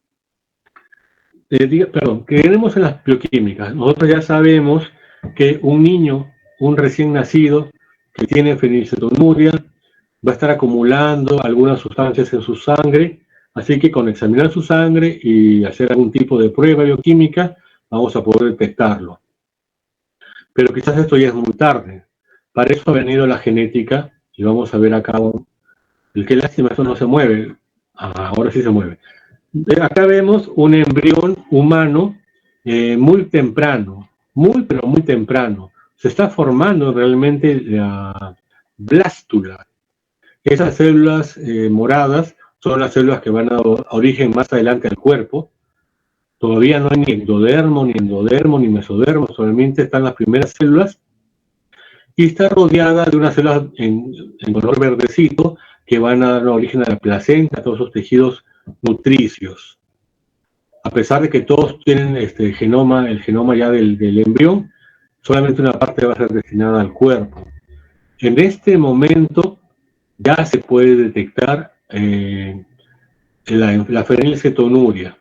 ¿Qué tenemos en las bioquímicas? Nosotros ya sabemos que un niño, un recién nacido que tiene fenilcetonuria, va a estar acumulando algunas sustancias en su sangre, así que con examinar su sangre y hacer algún tipo de prueba bioquímica, vamos a poder detectarlo. Pero quizás esto ya es muy tarde. Para eso ha venido la genética, y vamos a ver acá, qué lástima, esto no se mueve. Ahora sí se mueve. Acá vemos un embrión humano muy temprano, pero muy temprano. Se está formando realmente la blástula. Esas células moradas son las células que van a origen más adelante al cuerpo. Todavía no hay ni ectodermo, ni endodermo, ni mesodermo, solamente están las primeras células y está rodeada de unas células en color verdecito que van a dar origen a la placenta, a todos esos tejidos nutricios. A pesar de que todos tienen el genoma ya del embrión, solamente una parte va a ser destinada al cuerpo. En este momento ya se puede detectar la fenilcetonuria.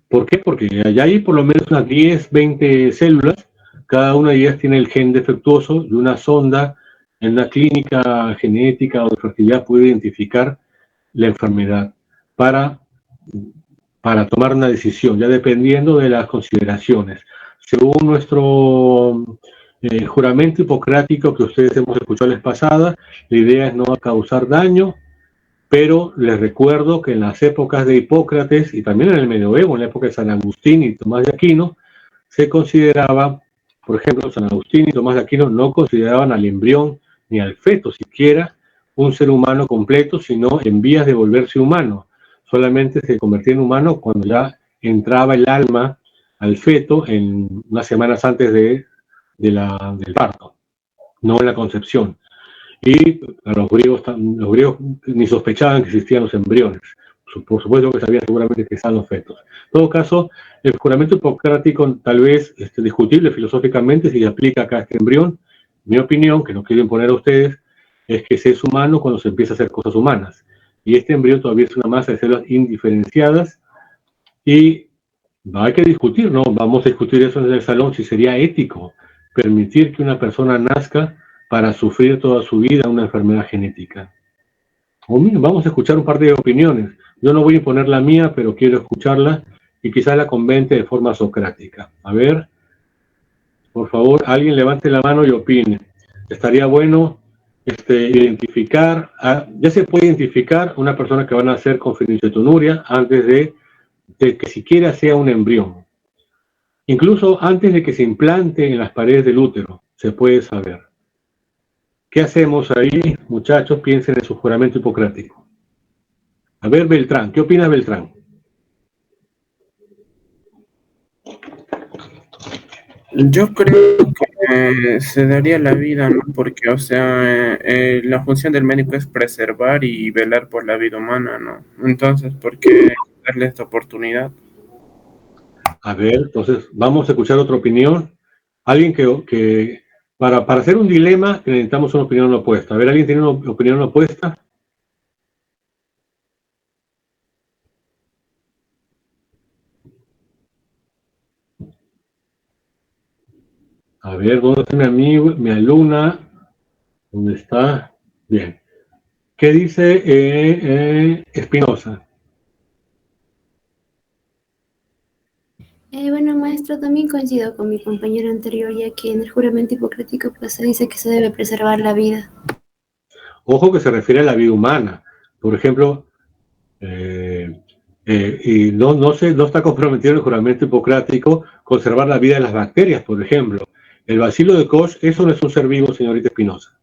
¿Por qué? Porque allá hay por lo menos unas 10, 20 células, cada una de ellas tiene el gen defectuoso y una sonda en una clínica genética o de fertilidad puede identificar la enfermedad para tomar una decisión, ya dependiendo de las consideraciones. Según nuestro juramento hipocrático que ustedes hemos escuchado la vez pasada, la idea es no causar daño, pero les recuerdo que en las épocas de Hipócrates y también en el medioevo, en la época de San Agustín y Tomás de Aquino, se consideraba, por ejemplo, San Agustín y Tomás de Aquino no consideraban al embrión ni al feto siquiera un ser humano completo, sino en vías de volverse humano. Solamente se convertía en humano cuando ya entraba el alma al feto en unas semanas antes del parto, no en la concepción. Y los griegos ni sospechaban que existían los embriones. Por supuesto que sabían seguramente que estaban los fetos. En todo caso, el juramento hipocrático, tal vez discutible filosóficamente si se aplica acá a este embrión, mi opinión, que no quiero imponer a ustedes, es que se es humano cuando se empieza a hacer cosas humanas. Y este embrión todavía es una masa de células indiferenciadas y hay que discutir, ¿no? Vamos a discutir eso en el salón, si sería ético permitir que una persona nazca para sufrir toda su vida una enfermedad genética. O mira, vamos a escuchar un par de opiniones. Yo no voy a imponer la mía, pero quiero escucharla y quizás la convence de forma socrática. A ver, por favor, alguien levante la mano y opine. Estaría bueno identificar, ya se puede identificar una persona que va a nacer con fenilcetonuria antes de que siquiera sea un embrión. Incluso antes de que se implante en las paredes del útero, se puede saber. ¿Qué hacemos ahí, muchachos? Piensen en su juramento hipocrático. A ver, Beltrán, ¿qué opinas, Beltrán? Yo creo que se daría la vida, ¿no? Porque, o sea, la función del médico es preservar y velar por la vida humana, ¿no? Entonces, ¿por qué darle esta oportunidad? A ver, entonces, vamos a escuchar otra opinión. Alguien que para hacer un dilema necesitamos una opinión opuesta. A ver, ¿alguien tiene una opinión opuesta? A ver, ¿dónde está mi amigo, mi alumna? ¿Dónde está? Bien. ¿Qué dice Espinosa? Bueno, maestro, también coincido con mi compañero anterior, ya que en el juramento hipocrático pues se dice que se debe preservar la vida. Ojo que se refiere a la vida humana. Por ejemplo, y no está comprometido en el juramento hipocrático conservar la vida de las bacterias, por ejemplo. El bacilo de Koch, eso no es un ser vivo, señorita Espinosa.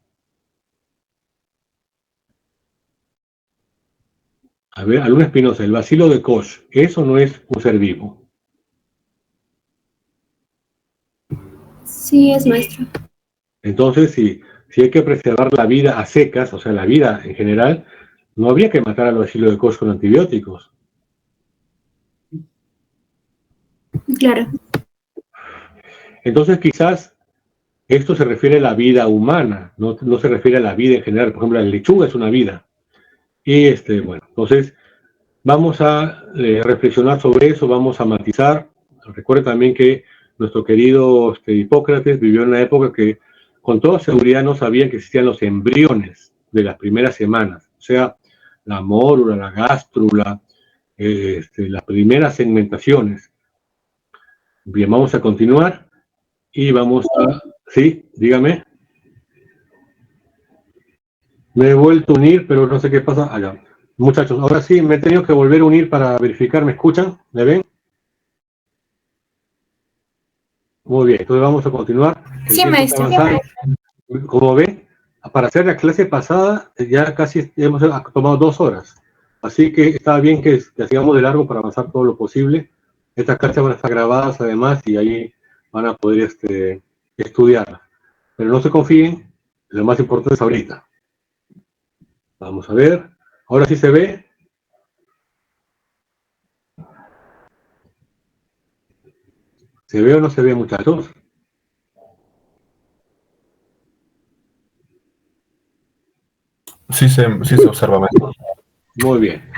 A ver, alumna Espinosa, el bacilo de Koch, eso no es un ser vivo. Sí, es maestro. Entonces, si hay que preservar la vida a secas, o sea, la vida en general, no habría que matar al bacilo de Koch con antibióticos. Claro. Entonces, quizás esto se refiere a la vida humana, no se refiere a la vida en general. Por ejemplo, la lechuga es una vida. Y bueno, entonces vamos a reflexionar sobre eso, vamos a matizar. Recuerden también que nuestro querido Hipócrates vivió en una época que con toda seguridad no sabía que existían los embriones de las primeras semanas, o sea, la mórula, la gástrula, las primeras segmentaciones. Bien, vamos a continuar y vamos a... Sí, dígame. Me he vuelto a unir, pero no sé qué pasa allá. Muchachos, ahora sí, me he tenido que volver a unir para verificar. ¿Me escuchan? ¿Me ven? Muy bien, entonces vamos a continuar. El Sí, tiempo está maestro. avanzando. Como ven, para hacer la clase pasada ya casi hemos tomado 2 horas. Así que está bien que sigamos de largo para avanzar todo lo posible. Estas clases van a estar grabadas además y ahí van a poder estudiarlas. Pero no se confíen, lo más importante es ahorita. Vamos a ver. Ahora sí se ve. ¿Se ve o no se ve, muchachos? Sí se observa, maestro. Muy bien.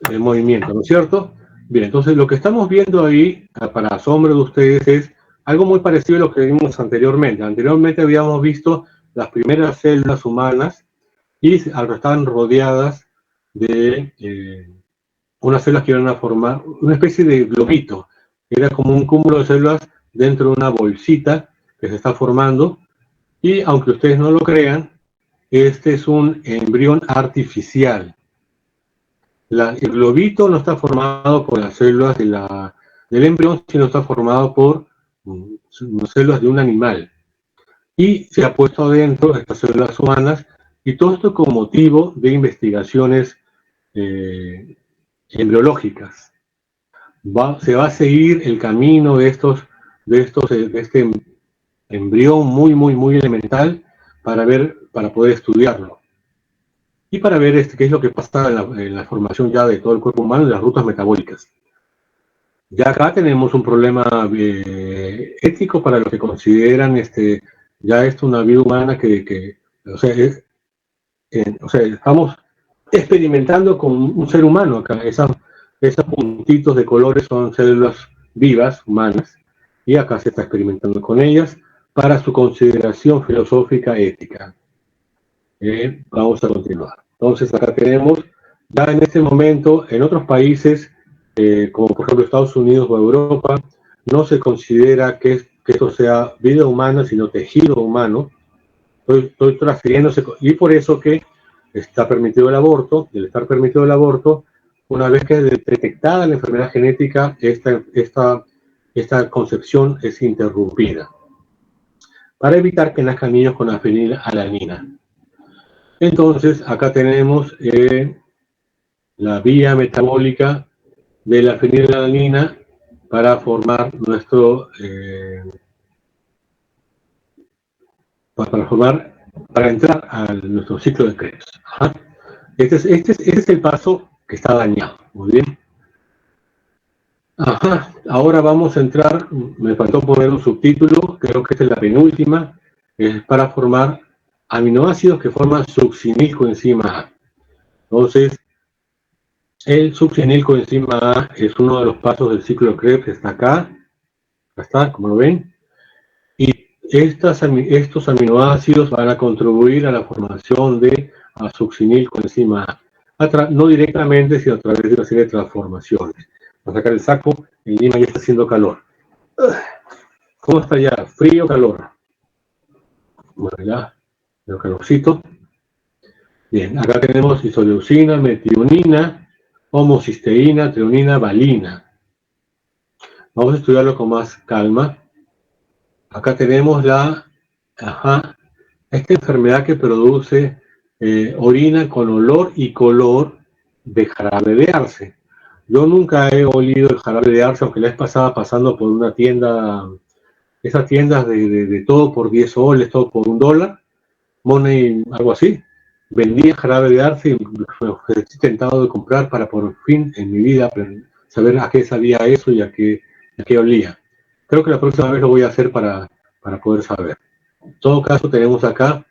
El movimiento, ¿no es cierto? Bien, entonces lo que estamos viendo ahí, para asombro de ustedes, es algo muy parecido a lo que vimos anteriormente. Anteriormente habíamos visto las primeras células humanas y estaban rodeadas de unas células que iban a formar una especie de globito. Era como un cúmulo de células dentro de una bolsita que se está formando. Y aunque ustedes no lo crean, este es un embrión artificial. El globito no está formado por las células del embrión, sino está formado por células de un animal. Y se ha puesto adentro de estas células humanas, y todo esto con motivo de investigaciones embriológicas. Se va a seguir el camino de este embrión muy elemental para poder estudiarlo. Y para ver qué es lo que pasa en la formación ya de todo el cuerpo humano y las rutas metabólicas. Ya acá tenemos un problema ético para los que consideran ya esto una vida humana o sea, estamos experimentando con un ser humano acá. Esos puntitos de colores son células vivas, humanas, y acá se está experimentando con ellas para su consideración filosófica ética. Vamos a continuar. Entonces acá tenemos, ya en este momento, en otros países, como por ejemplo Estados Unidos o Europa, no se considera que esto sea vida humana, sino tejido humano. Estoy transfiriéndose, y por eso que está permitido el aborto. Y al estar permitido el aborto, una vez que es detectada la enfermedad genética, esta concepción es interrumpida, para evitar que nazcan niños con fenilalanina. Entonces, acá tenemos la vía metabólica de la fenilalanina para formar para entrar a nuestro ciclo de Krebs. Este es el paso que está dañado. Muy bien. Ahora vamos a entrar, me faltó poner un subtítulo, creo que esta es la penúltima, es para formar aminoácidos que forman succinilcoenzima A. Entonces, el succinilcoenzima A es uno de los pasos del ciclo de Krebs, está acá está, como lo ven, y estos aminoácidos van a contribuir a la formación de succinilcoenzima A, no directamente, sino a través de una serie de transformaciones. Vamos a sacar el saco, en Lima ya está haciendo calor. ¿Cómo está ya? ¿Frío o calor? Bueno, ya, el calorcito. Bien, acá tenemos isoleucina, metionina, homocisteína, treonina, valina. Vamos a estudiarlo con más calma. Acá tenemos esta enfermedad que produce orina con olor y color de jarabe de arce. Yo nunca he olido el jarabe de arce, aunque la vez pasada pasando por una tienda, esas tiendas de todo por 10 soles, todo por $1, Money, algo así. Vendía jarabe de arce y me estoy tentado de comprar para por fin en mi vida saber a qué sabía eso y a qué olía. Creo que la próxima vez lo voy a hacer para poder saber. En todo caso, tenemos acá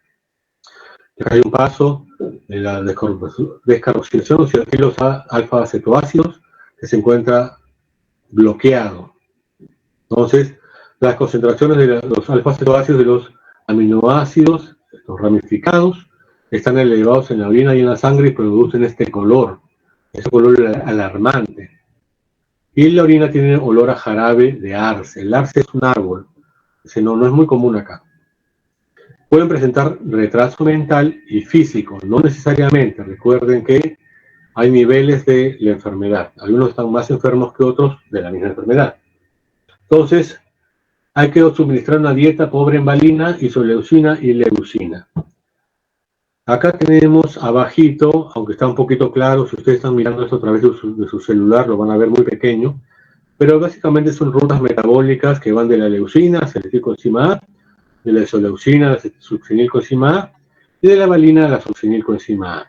hay un paso de la descarboxilación de cianotilos alfa-acetoácidos que se encuentra bloqueado. Entonces, las concentraciones de los alfa-acetoácidos de los aminoácidos, los ramificados, están elevados en la orina y en la sangre y producen este color, ese color alarmante. Y la orina tiene olor a jarabe de arce. El arce es un árbol, no es muy común acá. Pueden presentar retraso mental y físico, no necesariamente. Recuerden que hay niveles de la enfermedad. Algunos están más enfermos que otros de la misma enfermedad. Entonces, hay que suministrar una dieta pobre en valina, isoleucina y leucina. Acá tenemos abajito, aunque está un poquito claro, si ustedes están mirando esto a través de su celular, lo van a ver muy pequeño, pero básicamente son rutas metabólicas que van de la leucina a acetilcoenzima A, de la isoleucina a la succinilcoenzima A, y de la valina a la succinilcoenzima A.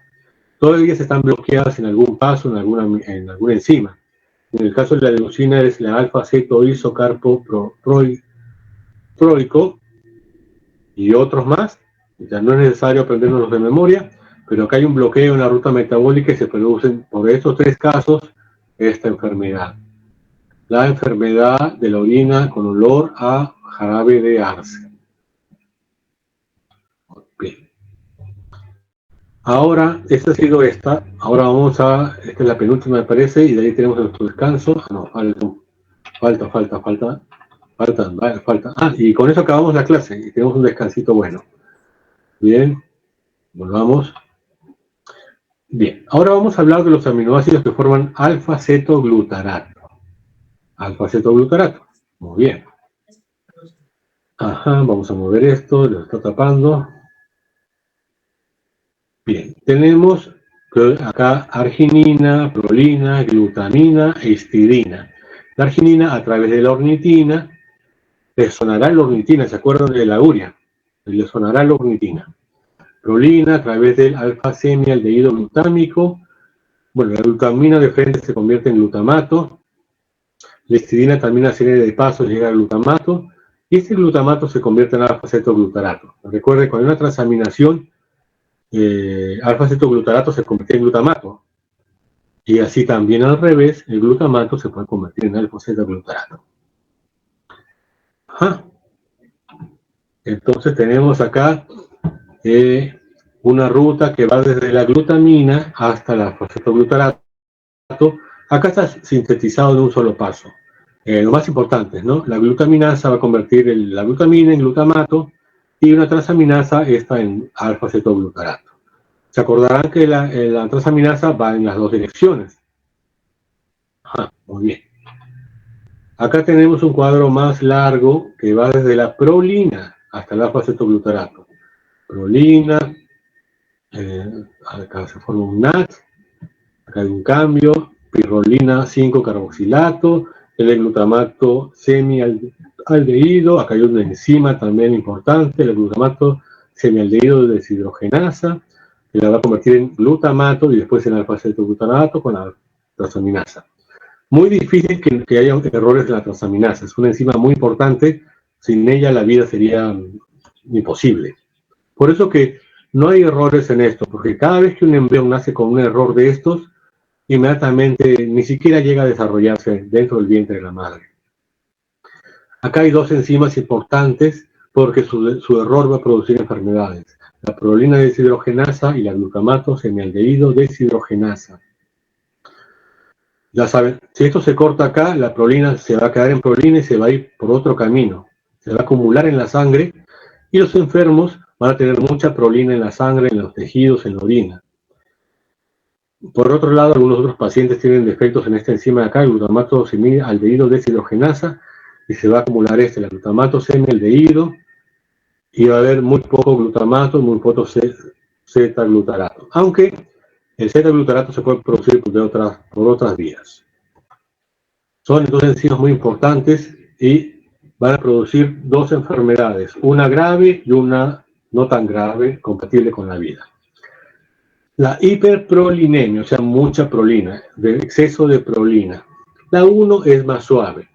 Todas ellas están bloqueadas en algún paso, en alguna enzima. En el caso de la leucina es la alfa-acetoisocarboproico y otros más. Ya no es necesario aprendernos de memoria, pero acá hay un bloqueo en la ruta metabólica y se producen por estos 3 casos esta enfermedad. La enfermedad de la orina con olor a jarabe de arce. Bien. Ahora, esta ha sido esta. Ahora vamos a, esta es la penúltima me parece, y de ahí tenemos nuestro descanso. No, falta. Ah, y con eso acabamos la clase y tenemos un descansito bueno. Bien, volvamos. Bien, ahora vamos a hablar de los aminoácidos que forman alfa-cetoglutarato. Alfa-cetoglutarato, muy bien. Ajá, vamos a mover esto, lo está tapando. Bien, tenemos acá arginina, prolina, glutamina e histidina. La arginina a través de la ornitina, le sonará la ornitina, ¿se acuerdan de la urea? Le sonará la ornitina. Prolina a través del alfa-semialdehído glutámico. Bueno, la glutamina de frente se convierte en glutamato. La histidina también a serie de pasos llega al glutamato. Y este glutamato se convierte en alfa-cetoglutarato. Recuerden, con una transaminación, alfa-cetoglutarato se convierte en glutamato. Y así también al revés, el glutamato se puede convertir en alfa-cetoglutarato. Ajá. Entonces tenemos acá una ruta que va desde la glutamina hasta el alfa-cetoglutarato. Acá está sintetizado en un solo paso. Lo más importante, ¿no? La glutaminasa va a convertir la glutamina en glutamato y una transaminasa está en alfa-cetoglutarato. Se acordarán que la transaminasa va en las 2 direcciones. Ajá, muy bien. Acá tenemos un cuadro más largo que va desde la prolina hasta el alfa-cetoglutarato. Prolina, acá se forma un NAT, acá hay un cambio, pirrolina 5-carboxilato, el glutamato semialdehído, acá hay una enzima también importante, el glutamato semialdehído de deshidrogenasa, que la va a convertir en glutamato y después en alfa-cetoglutarato con la transaminasa. Muy difícil que haya errores en la transaminasa, es una enzima muy importante, sin ella la vida sería imposible. Por eso que no hay errores en esto, porque cada vez que un embrión nace con un error de estos, inmediatamente ni siquiera llega a desarrollarse dentro del vientre de la madre. Acá hay 2 enzimas importantes porque su error va a producir enfermedades. La prolina deshidrogenasa y la glutamato semialdehído deshidrogenasa. Ya saben, si esto se corta acá, la prolina se va a quedar en prolina y se va a ir por otro camino. Se va a acumular en la sangre y los enfermos van a tener mucha prolina en la sangre, en los tejidos, en la orina. Por otro lado, algunos otros pacientes tienen defectos en esta enzima de acá, el glutamato semialdehído deshidrogenasa, y se va a acumular el glutamato semialdehído, y va a haber muy poco glutamato, muy poco Z-glutarato. Aunque el Z-glutarato se puede producir por otras vías. Son entonces enzimas muy importantes y van a producir 2 enfermedades, una grave y una no tan grave, compatible con la vida. La hiperprolinemia, o sea, mucha prolina, de exceso de prolina. La 1 es más suave.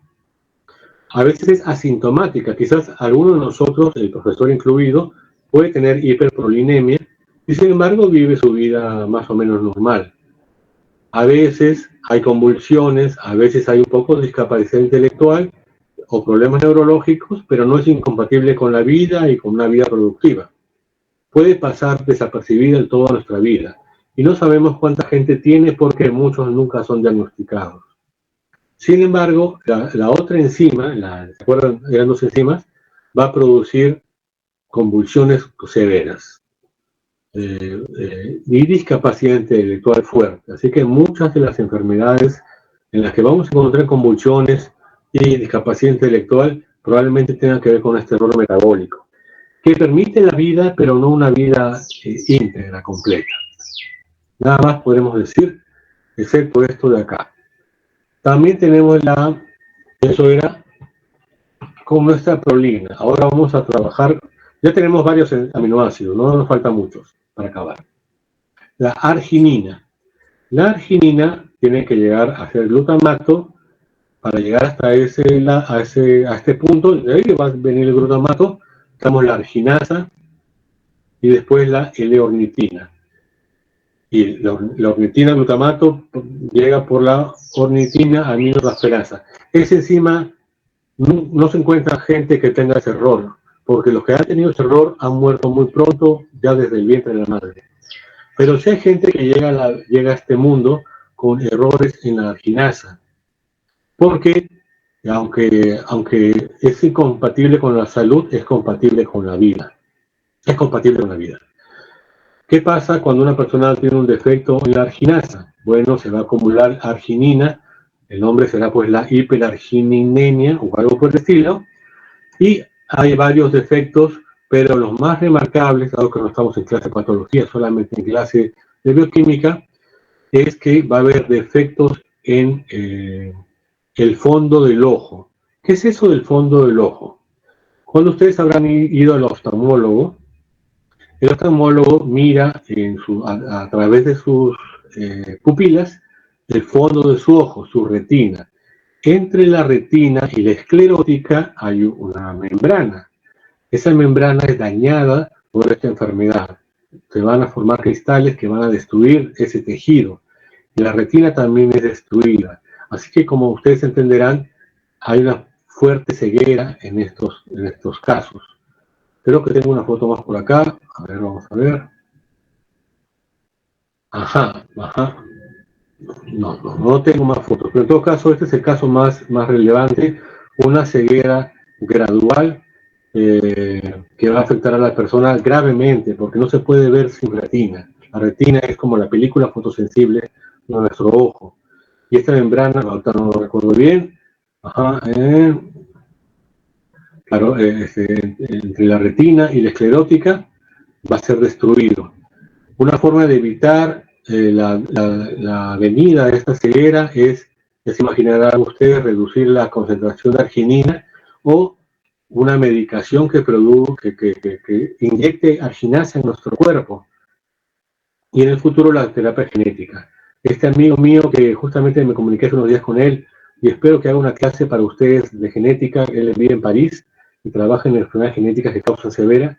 A veces es asintomática, quizás alguno de nosotros, el profesor incluido, puede tener hiperprolinemia y sin embargo vive su vida más o menos normal. A veces hay convulsiones, a veces hay un poco de discapacidad intelectual o problemas neurológicos, pero no es incompatible con la vida y con una vida productiva. Puede pasar desapercibida en toda nuestra vida y no sabemos cuánta gente tiene porque muchos nunca son diagnosticados. Sin embargo, la otra enzima, ¿se acuerdan? Eran 2 enzimas, va a producir convulsiones severas y discapacidad intelectual fuerte. Así que muchas de las enfermedades en las que vamos a encontrar convulsiones y discapacidad intelectual probablemente tenga que ver con este error metabólico, que permite la vida, pero no una vida íntegra, completa. Nada más podemos decir, excepto esto de acá. También tenemos eso era con nuestra prolina. Ahora vamos a trabajar, ya tenemos varios aminoácidos, no nos faltan muchos para acabar. La arginina. La arginina tiene que llegar a ser glutamato para llegar hasta a este punto. De ahí va a venir el glutamato. Estamos la arginasa y después la L-ornitina. Y la ornitina glutamato llega por la ornitina aminotransferasa. Esa enzima no se encuentra gente que tenga ese error, porque los que han tenido ese error han muerto muy pronto, ya desde el vientre de la madre. Pero sí hay gente que llega a este mundo con errores en la arginasa, porque aunque es incompatible con la salud, es compatible con la vida. Es compatible con la vida. ¿Qué pasa cuando una persona tiene un defecto en la arginasa? Bueno, se va a acumular arginina, el nombre será pues la hiperargininemia o algo por el estilo, y hay varios defectos, pero los más remarcables, dado que no estamos en clase de patología, solamente en clase de bioquímica, es que va a haber defectos en el fondo del ojo. ¿Qué es eso del fondo del ojo? Cuando ustedes habrán ido al oftalmólogo, el oftalmólogo mira a través de sus pupilas el fondo de su ojo, su retina. Entre la retina y la esclerótica hay una membrana. Esa membrana es dañada por esta enfermedad. Se van a formar cristales que van a destruir ese tejido. Y la retina también es destruida. Así que, como ustedes entenderán, hay una fuerte ceguera en estos casos. Creo que tengo una foto más por acá. A ver, vamos a ver. Ajá. No tengo más fotos. Pero en todo caso, este es el caso más relevante. Una ceguera gradual que va a afectar a la persona gravemente, porque no se puede ver sin retina. La retina es como la película fotosensible de nuestro ojo. Y esta membrana, ahorita no lo recuerdo bien, claro, entre la retina y la esclerótica va a ser destruido. Una forma de evitar la venida de esta ceguera es, ya se imaginarán ustedes, reducir la concentración de arginina o una medicación que inyecte arginasa en nuestro cuerpo. Y en el futuro la terapia genética. Este amigo mío que justamente me comuniqué hace unos días con él y espero que haga una clase para ustedes de genética. Él vive en París y trabaja en enfermedades genéticas que causan ceguera,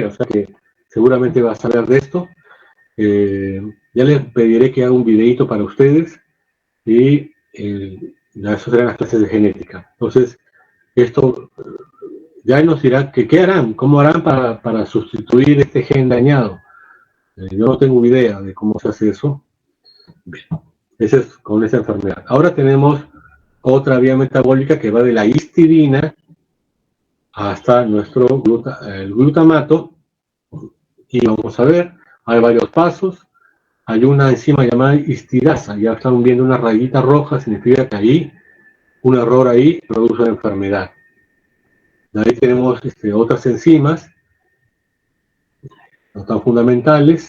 o sea que seguramente va a saber de esto. Ya les pediré que haga un videito para ustedes y eso serán las clases de genética. Entonces, esto ya él nos dirá que qué harán, cómo harán para sustituir este gen dañado. Yo no tengo idea de cómo se hace eso. Bien, ese es con esa enfermedad. Ahora tenemos otra vía metabólica que va de la histidina hasta nuestro el glutamato. Y vamos a ver, hay varios pasos. Hay una enzima llamada histidasa. Ya están viendo una rayita roja, significa que ahí, un error ahí produce una enfermedad. Ahí tenemos otras enzimas, no tan fundamentales.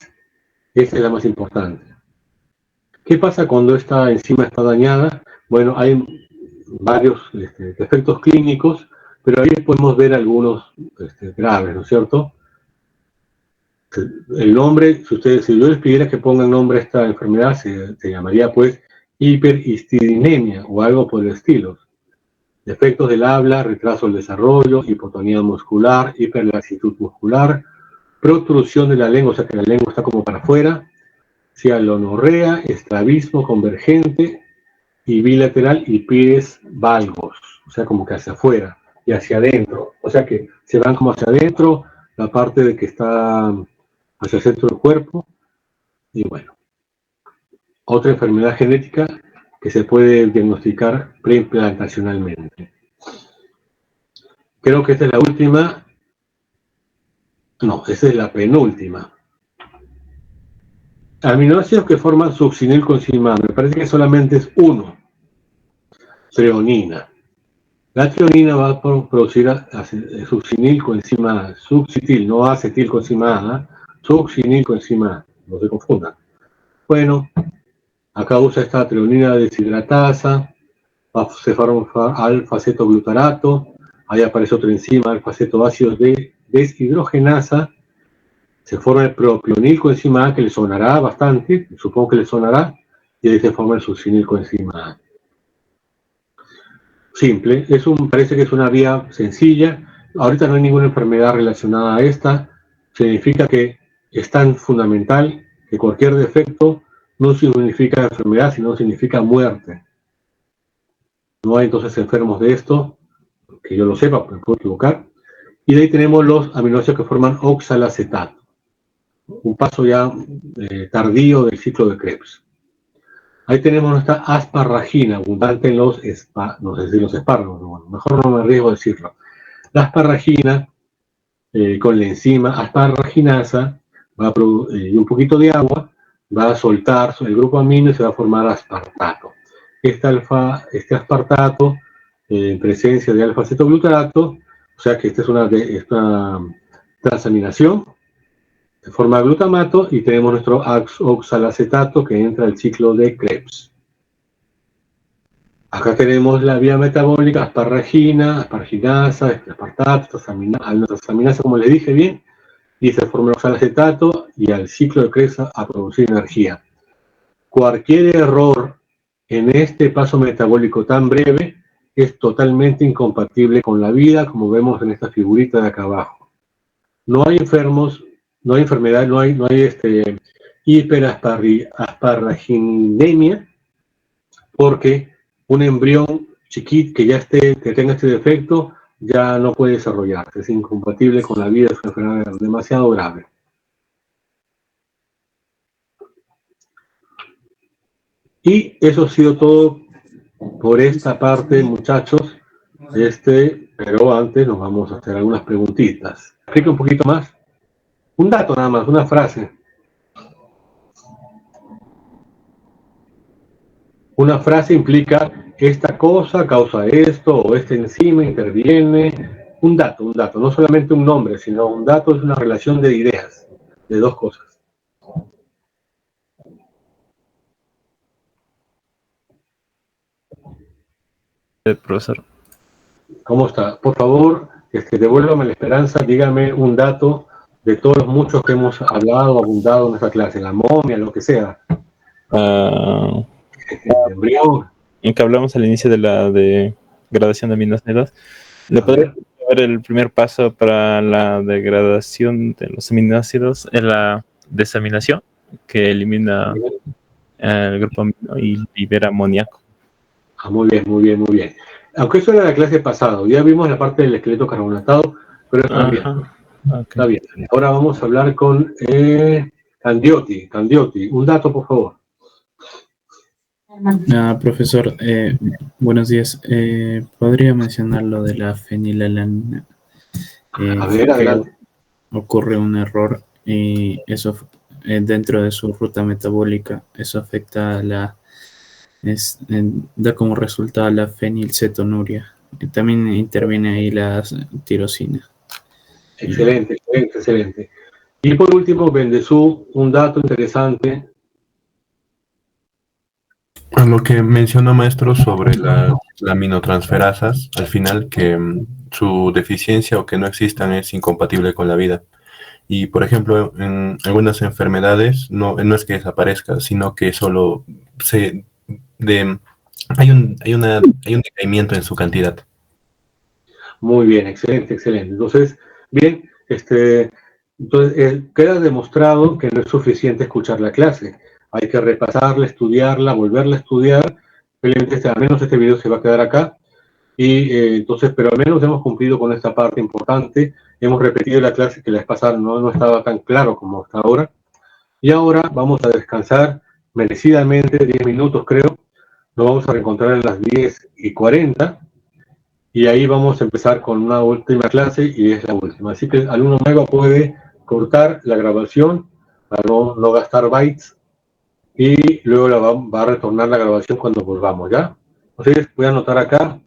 Esta es la más importante. ¿Qué pasa cuando esta enzima está dañada? Bueno, hay varios defectos clínicos, pero ahí podemos ver algunos graves, ¿no es cierto? El nombre, si yo les pidiera que pongan nombre a esta enfermedad, se llamaría pues hiperhistidinemia o algo por el estilo. Defectos del habla, retraso del desarrollo, hipotonía muscular, hiperlaxitud muscular, protrusión de la lengua, o sea que la lengua está como para afuera, cialonorrea, estrabismo convergente y bilateral y pies valgos, o sea como que hacia afuera y hacia adentro, o sea que se van como hacia adentro, la parte de que está hacia el centro del cuerpo. Y bueno, otra enfermedad genética que se puede diagnosticar preimplantacionalmente. Creo que esta es la última. No, esta es la penúltima. Aminoácidos que forman succinilcoenzima. Me parece que solamente es uno. Treonina. La trionina va a producir succinilcoenzima, succitil, no acetilcoenzima A, succinilcoenzima A, no se confundan. Bueno, acá usa esta trionina deshidratasa, se forma alfa-cetoglutarato, ahí aparece otra enzima, alfa-cetoácido de deshidrogenasa, se forma el propionilcoenzima A, que le sonará bastante, supongo que le sonará, y ahí se forma el succinilcoenzima A. Simple, parece que es una vía sencilla. Ahorita no hay ninguna enfermedad relacionada a esta. Significa que es tan fundamental que cualquier defecto no significa enfermedad, sino significa muerte. No hay entonces enfermos de esto, que yo lo sepa, me puedo equivocar. Y de ahí tenemos los aminoácidos que forman oxalacetato, un paso ya tardío del ciclo de Krebs. Ahí tenemos nuestra asparragina, abundante en los no sé si los espárragos, bueno, mejor no me arriesgo a decirlo. La asparragina, con la enzima asparraginasa, y un poquito de agua, va a soltar el grupo amino y se va a formar aspartato. Este aspartato, en presencia de alfa-cetoglutarato, o sea que esta es una transaminación, se forma glutamato y tenemos nuestro oxalacetato que entra al ciclo de Krebs. Acá tenemos la vía metabólica, asparragina, asparginasa, aspartato, transaminasa, como les dije bien, y se forma el oxalacetato y al ciclo de Krebs a producir energía. Cualquier error en este paso metabólico tan breve es totalmente incompatible con la vida, como vemos en esta figurita de acá abajo. No hay enfermos, no hay enfermedad, no hay hiperasparraginemia, porque un embrión chiquito que tenga este defecto ya no puede desarrollarse, es incompatible con la vida, es una enfermedad demasiado grave. Y eso ha sido todo por esta parte, muchachos. Pero antes nos vamos a hacer algunas preguntitas. Explica un poquito más. Un dato nada más, una frase. Una frase implica esta cosa causa esto, o esta enzima interviene. Un dato, no solamente un nombre, sino un dato es una relación de ideas, de dos cosas. Profesor. ¿Cómo está? Por favor, devuélvame la esperanza, dígame un dato de todos los muchos que hemos hablado, abundado en esta clase, la momia, lo que sea. Embrión. En que hablamos al inicio de la degradación de aminoácidos, ¿le podría dar el primer paso para la degradación de los aminoácidos? Es la desaminación, que elimina el grupo amino y libera amoníaco. Muy bien, muy bien, muy bien. Aunque eso era la clase pasada, ya vimos la parte del esqueleto carbonatado, pero está bien. Okay. Está bien. Ahora vamos a hablar con Candioti. Candioti, un dato, por favor. Profesor, buenos días. ¿Podría mencionar lo de la fenilalanina? A ver, adelante. Ocurre un error y eso dentro de su ruta metabólica, eso afecta a da como resultado la fenilcetonuria. También interviene ahí la tirosina. Excelente, excelente, excelente. Y por último, Bendezú, un dato interesante. A lo que mencionó, maestro, sobre las aminotransferasas, al final que su deficiencia o que no existan es incompatible con la vida. Y, por ejemplo, en algunas enfermedades no es que desaparezca, sino que solo hay un decaimiento en su cantidad. Muy bien, excelente, excelente. Entonces, bien, queda demostrado que no es suficiente escuchar la clase. Hay que repasarla, estudiarla, volverla a estudiar. Al menos este video se va a quedar acá. Y entonces, pero al menos hemos cumplido con esta parte importante. Hemos repetido la clase que la vez pasada no estaba tan claro como hasta ahora. Y ahora vamos a descansar merecidamente, 10 minutos creo. Nos vamos a reencontrar a las 10:40. Y ahí vamos a empezar con una última clase y es la última. Así que el alumno nuevo puede cortar la grabación para no gastar bytes. Y luego va a retornar la grabación cuando volvamos, ¿ya? Entonces voy a anotar acá